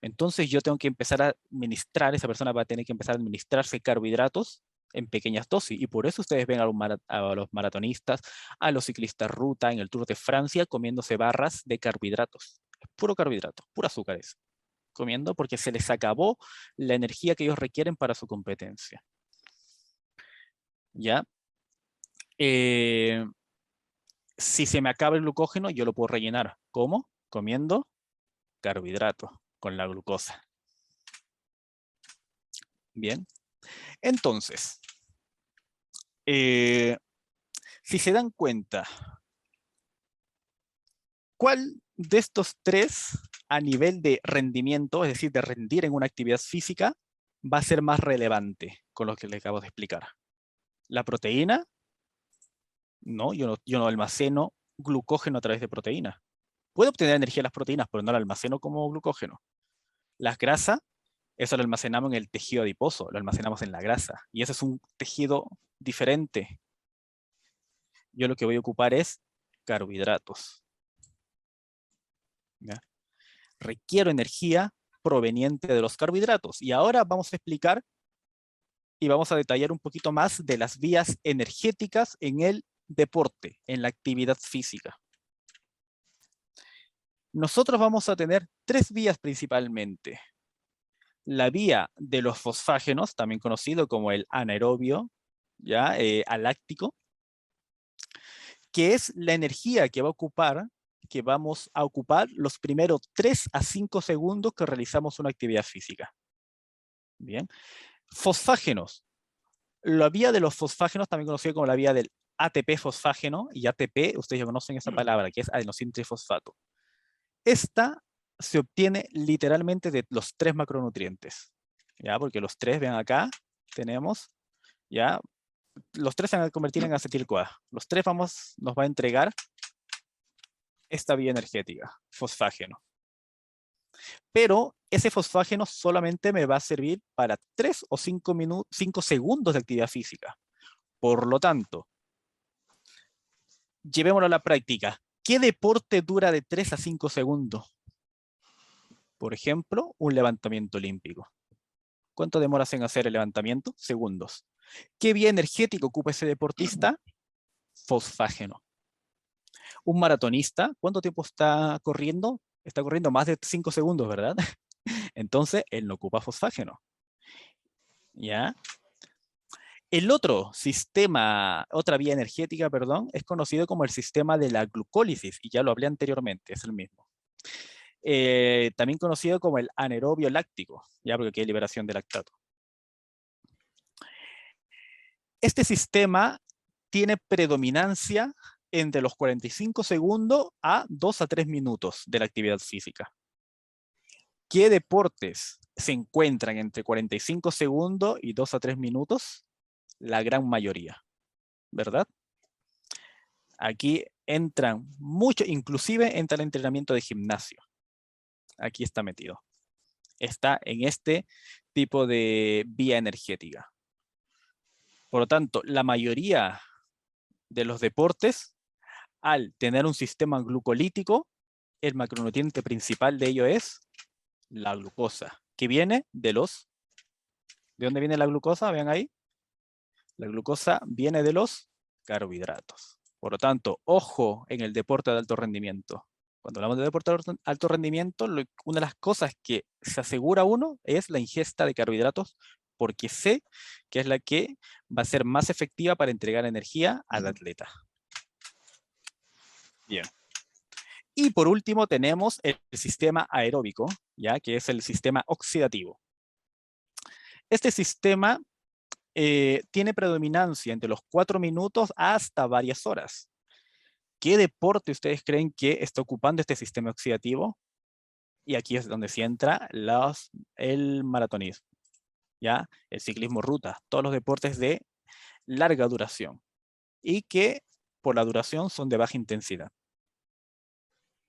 Entonces yo tengo que empezar a administrar, esa persona va a tener que empezar a administrarse carbohidratos en pequeñas dosis. Y por eso ustedes ven a los maratonistas, a los ciclistas ruta en el Tour de Francia comiéndose barras de carbohidratos. Es puro carbohidrato, puro azúcares. Comiendo porque se les acabó la energía que ellos requieren para su competencia. ¿Ya? Si se me acaba el glucógeno, yo lo puedo rellenar. ¿Cómo? Comiendo carbohidrato con la glucosa. Bien. Entonces, si se dan cuenta, ¿cuál de estos tres a nivel de rendimiento, es decir, de rendir en una actividad física, va a ser más relevante con lo que les acabo de explicar? ¿La proteína? No, yo no almaceno glucógeno a través de proteína. Puedo obtener energía de las proteínas, pero no la almaceno como glucógeno. Las grasas, eso lo almacenamos en el tejido adiposo, lo almacenamos en la grasa. Y ese es un tejido diferente. Yo lo que voy a ocupar es carbohidratos. ¿Ya? Requiero energía proveniente de los carbohidratos. Y ahora vamos a explicar y vamos a detallar un poquito más de las vías energéticas en el deporte, en la actividad física. Nosotros vamos a tener tres vías principalmente. La vía de los fosfágenos, también conocido como el anaerobio, ¿ya? Aláctico, que es la energía que vamos a ocupar los primeros 3 a 5 segundos que realizamos una actividad física. Bien. Fosfágenos. La vía de los fosfágenos, también conocida como la vía del ATP fosfágeno, y ATP, ustedes ya conocen esa palabra, que es adenosín trifosfato. Esta se obtiene literalmente de los 3 macronutrientes, ¿ya? Porque los 3, vean acá, tenemos, ¿ya? Los 3 se van a convertir en acetil-CoA. Los 3 nos va a entregar esta vía energética, fosfágeno. Pero ese fosfágeno solamente me va a servir para 3 o 5 segundos de actividad física. Por lo tanto, llevémoslo a la práctica. ¿Qué deporte dura de 3 a 5 segundos? Por ejemplo, un levantamiento olímpico. ¿Cuánto demoras en hacer el levantamiento? Segundos. ¿Qué vía energética ocupa ese deportista? Fosfágeno. Un maratonista, ¿cuánto tiempo está corriendo? Está corriendo más de 5 segundos, ¿verdad? Entonces, él no ocupa fosfágeno. ¿Ya? El otro sistema, otra vía energética, perdón, es conocido como el sistema de la glucólisis, y ya lo hablé anteriormente, es el mismo. También conocido como el anaerobio láctico, ya porque aquí hay liberación de lactato. Este sistema tiene predominancia entre los 45 segundos a 2 a 3 minutos de la actividad física. ¿Qué deportes se encuentran entre 45 segundos y 2 a 3 minutos? La gran mayoría, ¿verdad? Aquí entran mucho, inclusive entra el entrenamiento de gimnasio. Aquí está metido. Está en este tipo de vía energética. Por lo tanto, la mayoría de los deportes, al tener un sistema glucolítico, el macronutriente principal de ello es la glucosa, que viene de los... ¿De dónde viene la glucosa? Vean ahí. La glucosa viene de los carbohidratos. Por lo tanto, ojo en el deporte de alto rendimiento. Cuando hablamos de deporte de alto rendimiento, una de las cosas que se asegura uno es la ingesta de carbohidratos, porque sé que es la que va a ser más efectiva para entregar energía al atleta. Bien. Y por último tenemos el sistema aeróbico, ¿ya? Que es el sistema oxidativo. Este sistema tiene predominancia entre los 4 minutos hasta varias horas. ¿Qué deporte ustedes creen que está ocupando este sistema oxidativo? Y aquí es donde se entra el maratonismo, ¿ya? El ciclismo ruta, todos los deportes de larga duración y que por la duración son de baja intensidad.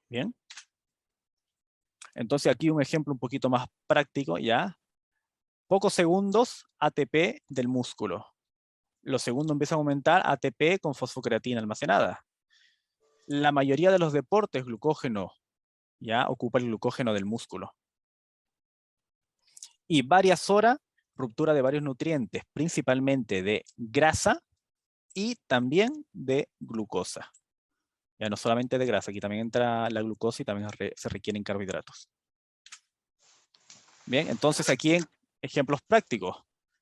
Bien. Entonces aquí un ejemplo un poquito más práctico, ¿ya? Pocos segundos ATP del músculo. Los segundos empiezan a aumentar ATP con fosfocreatina almacenada. La mayoría de los deportes glucógeno, ¿ya? Ocupa el glucógeno del músculo. Y varias horas, ruptura de varios nutrientes, principalmente de grasa y también de glucosa. Ya no solamente de grasa, aquí también entra la glucosa y también se requieren carbohidratos. Bien, entonces aquí en ejemplos prácticos.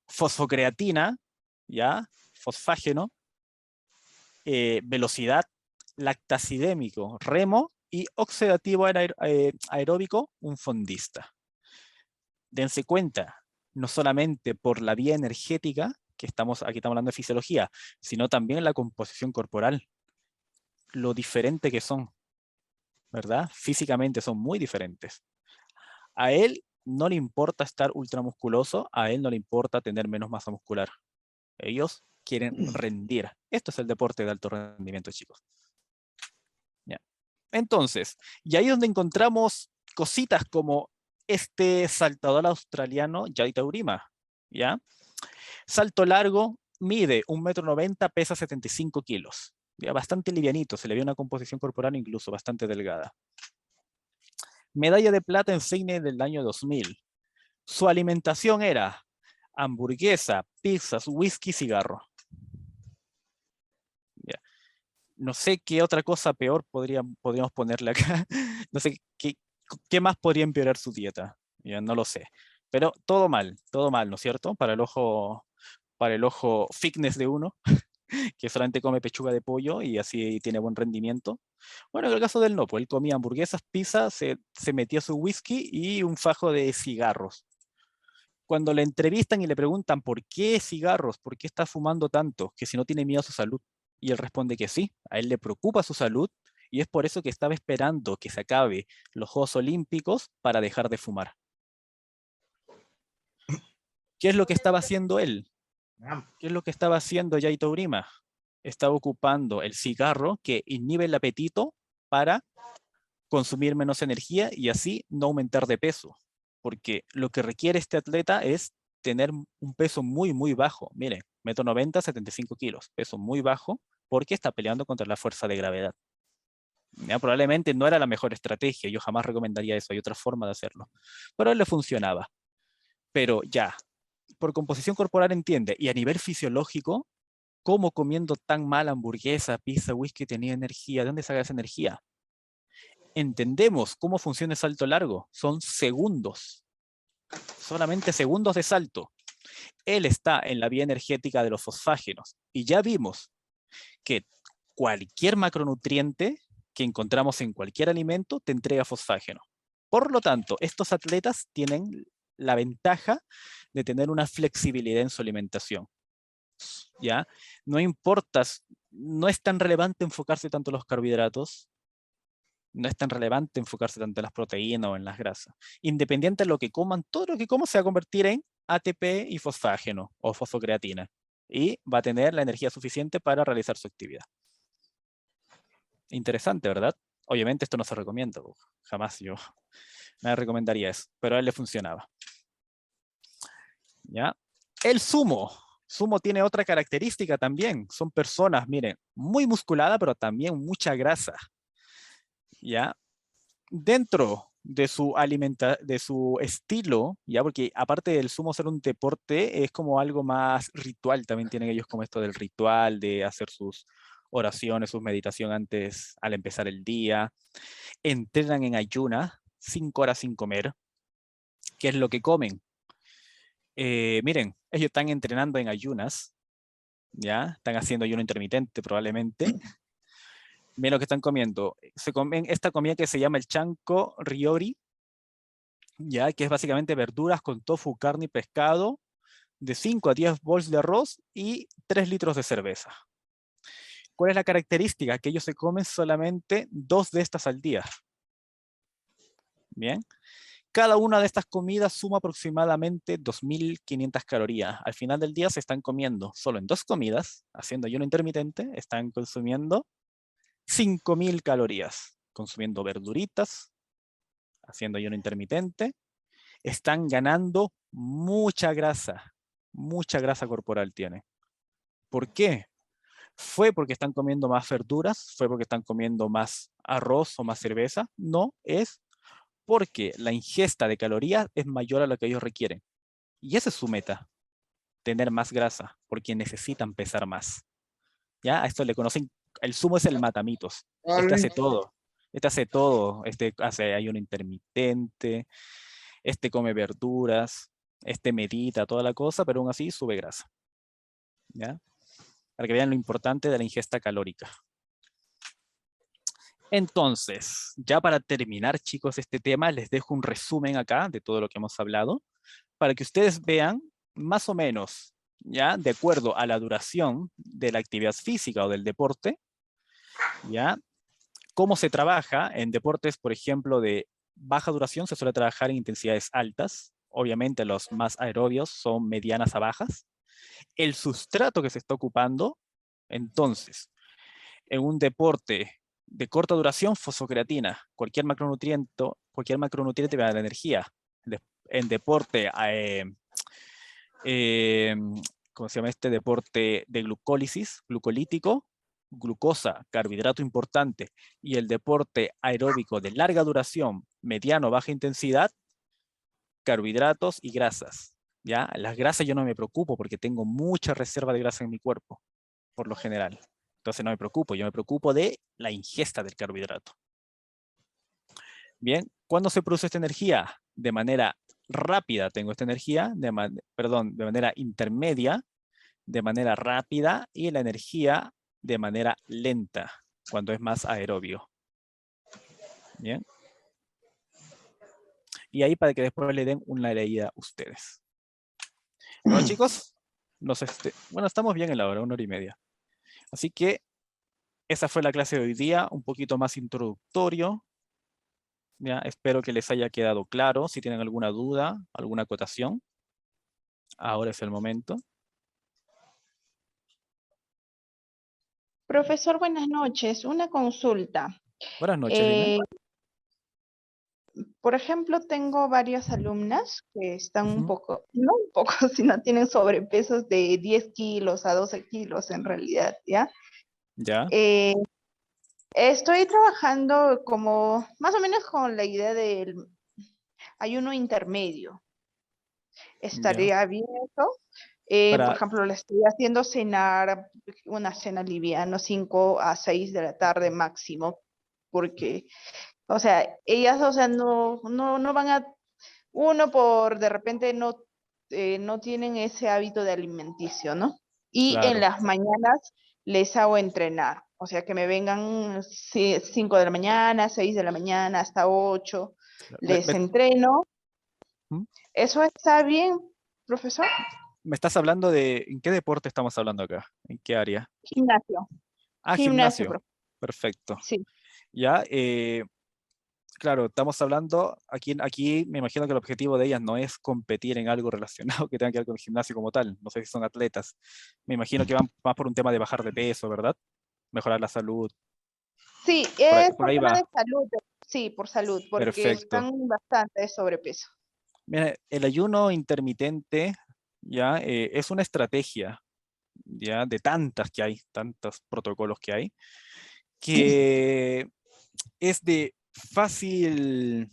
Fosfocreatina, ¿ya? Fosfágeno, velocidad, lactacidémico, remo y oxidativo aeróbico, un fondista. Dense cuenta, no solamente por la vía energética, que aquí estamos hablando de fisiología, sino también la composición corporal, lo diferente que son, ¿verdad? Físicamente son muy diferentes. A él no le importa estar ultramusculoso, a él no le importa tener menos masa muscular. Ellos quieren rendir. Esto es el deporte de alto rendimiento, chicos. ¿Ya? Entonces, y ahí es donde encontramos cositas como este saltador australiano, Jai Taurima, ¿ya? Salto largo, mide 1,90 m, pesa 75 kilos. Ya, bastante livianito, se le ve una composición corporal incluso bastante delgada. Medalla de plata en Sydney del año 2000. Su alimentación era hamburguesa, pizzas, whisky, cigarro. Ya. No sé qué otra cosa peor podríamos ponerle acá. No sé qué más podría empeorar su dieta. Ya no lo sé. Pero todo mal, ¿no es cierto? Para el ojo fitness de uno, que solamente come pechuga de pollo y así tiene buen rendimiento. Bueno, en el caso del no, pues él comía hamburguesas, pizza, se metía su whisky y un fajo de cigarros. Cuando le entrevistan y le preguntan por qué cigarros, por qué está fumando tanto, que si no tiene miedo a su salud. Y él responde que sí, a él le preocupa su salud y es por eso que estaba esperando que se acabe los Juegos Olímpicos para dejar de fumar. ¿Qué es lo que estaba haciendo él? ¿Qué es lo que estaba haciendo Jai Taurima? Estaba ocupando el cigarro que inhibe el apetito para consumir menos energía y así no aumentar de peso. Porque lo que requiere este atleta es tener un peso muy, muy bajo. Miren, 1,90 m, 75 kilos, peso muy bajo, porque está peleando contra la fuerza de gravedad. Ya, probablemente no era la mejor estrategia, yo jamás recomendaría eso, hay otra forma de hacerlo. Pero a él le funcionaba. Pero ya, por composición corporal entiende, y a nivel fisiológico, ¿cómo comiendo tan mal hamburguesa, pizza, whisky tenía energía? ¿De dónde saca esa energía? Entendemos cómo funciona el salto largo. Son segundos. Solamente segundos de salto. Él está en la vía energética de los fosfágenos. Y ya vimos que cualquier macronutriente que encontramos en cualquier alimento te entrega fosfágeno. Por lo tanto, estos atletas tienen la ventaja de tener una flexibilidad en su alimentación. ¿Ya? No importa, no es tan relevante enfocarse tanto en los carbohidratos, no es tan relevante enfocarse tanto en las proteínas o en las grasas. Independiente de lo que coman, todo lo que coman se va a convertir en ATP y fosfágeno o fosfocreatina. Y va a tener la energía suficiente para realizar su actividad. Interesante, ¿verdad? Obviamente esto no se recomienda. Jamás yo me recomendaría eso. Pero a él le funcionaba. ¿Ya? El sumo. Sumo tiene otra característica también. Son personas, miren, muy musculadas, pero también mucha grasa. ¿Ya? Dentro de su estilo, ya, porque aparte del sumo ser un deporte, es como algo más ritual, también tienen ellos como esto del ritual, de hacer sus oraciones, sus meditación antes, al empezar el día, entrenan en ayunas, 5 horas sin comer. ¿Qué es lo que comen? Miren, ellos están entrenando en ayunas, ya, están haciendo ayuno intermitente probablemente. Miren lo que están comiendo. Se comen esta comida que se llama el chanko ryori, ya, que es básicamente verduras con tofu, carne y pescado, de 5 a 10 bols de arroz y 3 litros de cerveza. ¿Cuál es la característica? Que ellos se comen solamente 2 de estas al día. Bien. Cada una de estas comidas suma aproximadamente 2.500 calorías. Al final del día se están comiendo solo en 2 comidas, haciendo ayuno intermitente, están consumiendo 5.000 calorías, consumiendo verduritas, haciendo ayuno intermitente, están ganando mucha grasa corporal tienen. ¿Por qué? ¿Fue porque están comiendo más verduras? ¿Fue porque están comiendo más arroz o más cerveza? No, es porque la ingesta de calorías es mayor a lo que ellos requieren. Y esa es su meta, tener más grasa, porque necesitan pesar más. ¿Ya? A esto le conocen, el sumo es el matamitos. Este hace todo. Este hace ayuno intermitente, este come verduras, este medita, toda la cosa, pero aún así sube grasa. ¿Ya? Para que vean lo importante de la ingesta calórica. Entonces, ya para terminar, chicos, este tema, les dejo un resumen acá de todo lo que hemos hablado, para que ustedes vean más o menos, ya, de acuerdo a la duración de la actividad física o del deporte, ya, cómo se trabaja en deportes, por ejemplo, de baja duración, se suele trabajar en intensidades altas. Obviamente los más aerobios son medianas a bajas. El sustrato que se está ocupando, entonces, en un deporte de corta duración, fosfocreatina. Cualquier macronutriente va a dar energía. En deporte, ¿cómo se llama este deporte de glucólisis, glucolítico? Glucosa, carbohidrato importante, y el deporte aeróbico de larga duración, mediano, baja intensidad, carbohidratos y grasas. ¿Ya? Las grasas yo no me preocupo porque tengo mucha reserva de grasa en mi cuerpo, por lo general. Entonces no me preocupo, yo me preocupo de la ingesta del carbohidrato. Bien, ¿cuándo se produce esta energía? De manera rápida tengo esta energía, de manera intermedia, de manera rápida, y la energía de manera lenta, cuando es más aerobio. Bien. Y ahí para que después le den una leída a ustedes. Bueno, chicos, bueno, estamos bien en la hora, 1 hora y media. Así que esa fue la clase de hoy día, un poquito más introductorio. Ya, espero que les haya quedado claro. Si tienen alguna duda, alguna acotación, ahora es el momento. Profesor, buenas noches. Una consulta. Buenas noches, dime. Por ejemplo, tengo varias alumnas que están un poco, no un poco, sino tienen sobrepesos de 10 kilos a 12 kilos en realidad, ¿ya? Ya. Estoy trabajando como, más o menos con la idea del ayuno intermedio. ¿Estaría bien eso? Por ejemplo, le estoy haciendo cenar, una cena liviana, 5 a 6 de la tarde máximo, porque, o sea, ellas, o sea, no van a, por de repente no tienen ese hábito de alimenticio, ¿no? Y Claro. en las mañanas les hago entrenar, o sea, que me vengan 5 de la mañana, 6 de la mañana, hasta 8, les entreno. ¿Eso está bien, profesor? ¿Me estás hablando de, en qué deporte estamos hablando acá? ¿En qué área? Gimnasio. Ah, gimnasio. Perfecto. Sí. Ya, claro, estamos hablando, aquí me imagino que el objetivo de ellas no es competir en algo relacionado que tenga que ver con el gimnasio como tal. No sé si son atletas. Me imagino que van más por un tema de bajar de peso, ¿verdad? Mejorar la salud. Sí, es por ahí tema va. de salud. Sí, por salud, porque Perfecto. están bastante de sobrepeso. Mira, el ayuno intermitente ya es una estrategia ya de tantas que hay, tantos protocolos que hay, que es de fácil,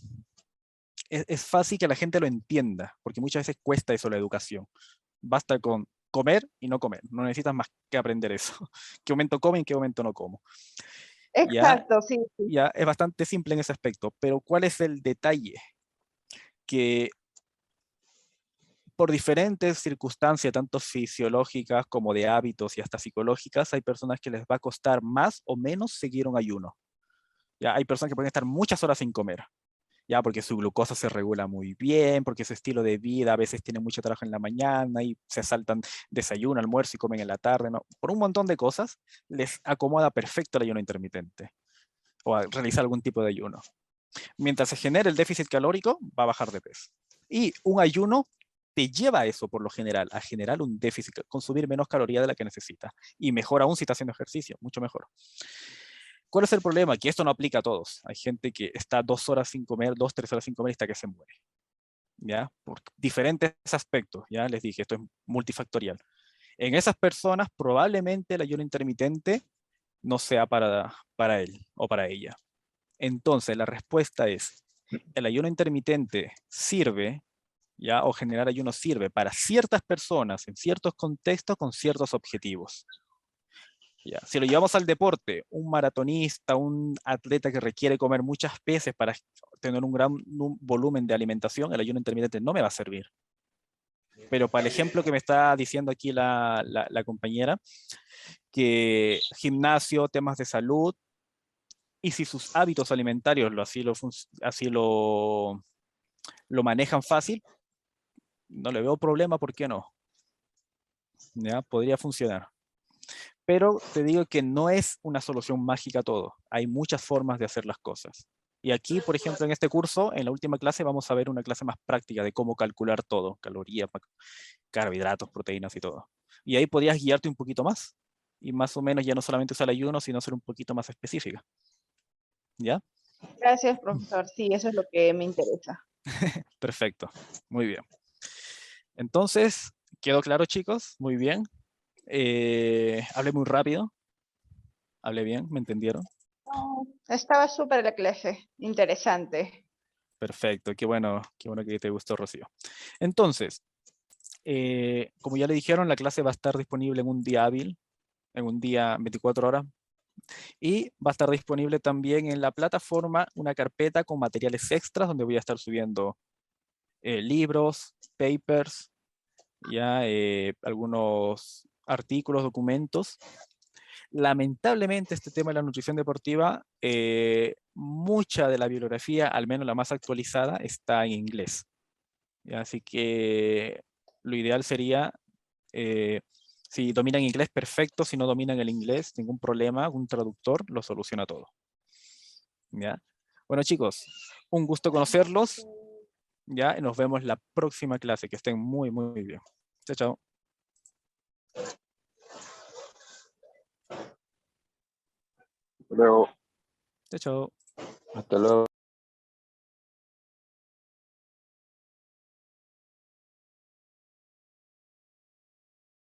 es fácil que la gente lo entienda, porque muchas veces cuesta eso la educación. Basta con comer y no comer, no necesitas más que aprender eso. ¿Qué momento como y en qué momento no como? Exacto, sí. Ya es bastante simple en ese aspecto, pero ¿cuál es el detalle? Que por diferentes circunstancias, tanto fisiológicas como de hábitos y hasta psicológicas, hay personas que les va a costar más o menos seguir un ayuno. Ya hay personas que pueden estar muchas horas sin comer, ya porque su glucosa se regula muy bien, porque su estilo de vida a veces tiene mucho trabajo en la mañana y se saltan desayuno, almuerzo y comen en la tarde, ¿no? Por un montón de cosas les acomoda perfecto el ayuno intermitente o a realizar algún tipo de ayuno. Mientras se genere el déficit calórico, va a bajar de peso. Y un ayuno te lleva a eso por lo general, a generar un déficit, consumir menos calorías de la que necesita. Y mejor aún si está haciendo ejercicio, mucho mejor. ¿Cuál es el problema? Que esto no aplica a todos. Hay gente que está 2 horas sin comer, 2, 3 horas sin comer hasta que se muere. ¿Ya? Por diferentes aspectos. Ya les dije, esto es multifactorial. En esas personas probablemente el ayuno intermitente no sea para él o para ella. Entonces la respuesta es, el ayuno intermitente sirve, ¿ya? O generar ayuno sirve para ciertas personas en ciertos contextos con ciertos objetivos. Ya. Si lo llevamos al deporte, un maratonista, un atleta que requiere comer muchas veces para tener un gran volumen de alimentación, el ayuno intermitente no me va a servir. Pero para el ejemplo que me está diciendo aquí la compañera, que gimnasio, temas de salud, y si sus hábitos alimentarios así lo manejan fácil, no le veo problema, ¿por qué no? ¿Ya? Podría funcionar. Pero te digo que no es una solución mágica todo. Hay muchas formas de hacer las cosas. Y aquí, por ejemplo, en este curso, en la última clase, vamos a ver una clase más práctica de cómo calcular todo, calorías, carbohidratos, proteínas y todo. Y ahí podrías guiarte un poquito más. Y más o menos ya no solamente usar el ayuno, sino ser un poquito más específica. ¿Ya? Gracias, profesor. Sí, eso es lo que me interesa. Perfecto. Muy bien. Entonces, ¿quedó claro, chicos? Muy bien. Hablé muy rápido. Hablé bien, ¿me entendieron? No, estaba súper la clase. Interesante. Perfecto, qué bueno que te gustó, Rocío. Entonces, como ya le dijeron, la clase va a estar disponible en un día hábil, en un día 24 horas, y va a estar disponible también en la plataforma una carpeta con materiales extras donde voy a estar subiendo libros, papers, ya algunos artículos, documentos. Lamentablemente este tema de la nutrición deportiva, mucha de la bibliografía, al menos la más actualizada, está en inglés. Así que lo ideal sería, si dominan inglés, perfecto. Si no dominan el inglés, ningún problema. Un traductor lo soluciona todo. ¿Ya? Bueno, chicos, un gusto conocerlos. ¿Ya? Y nos vemos la próxima clase. Que estén muy, muy bien. Chao, chao. Luego, Chao, chao. hasta luego.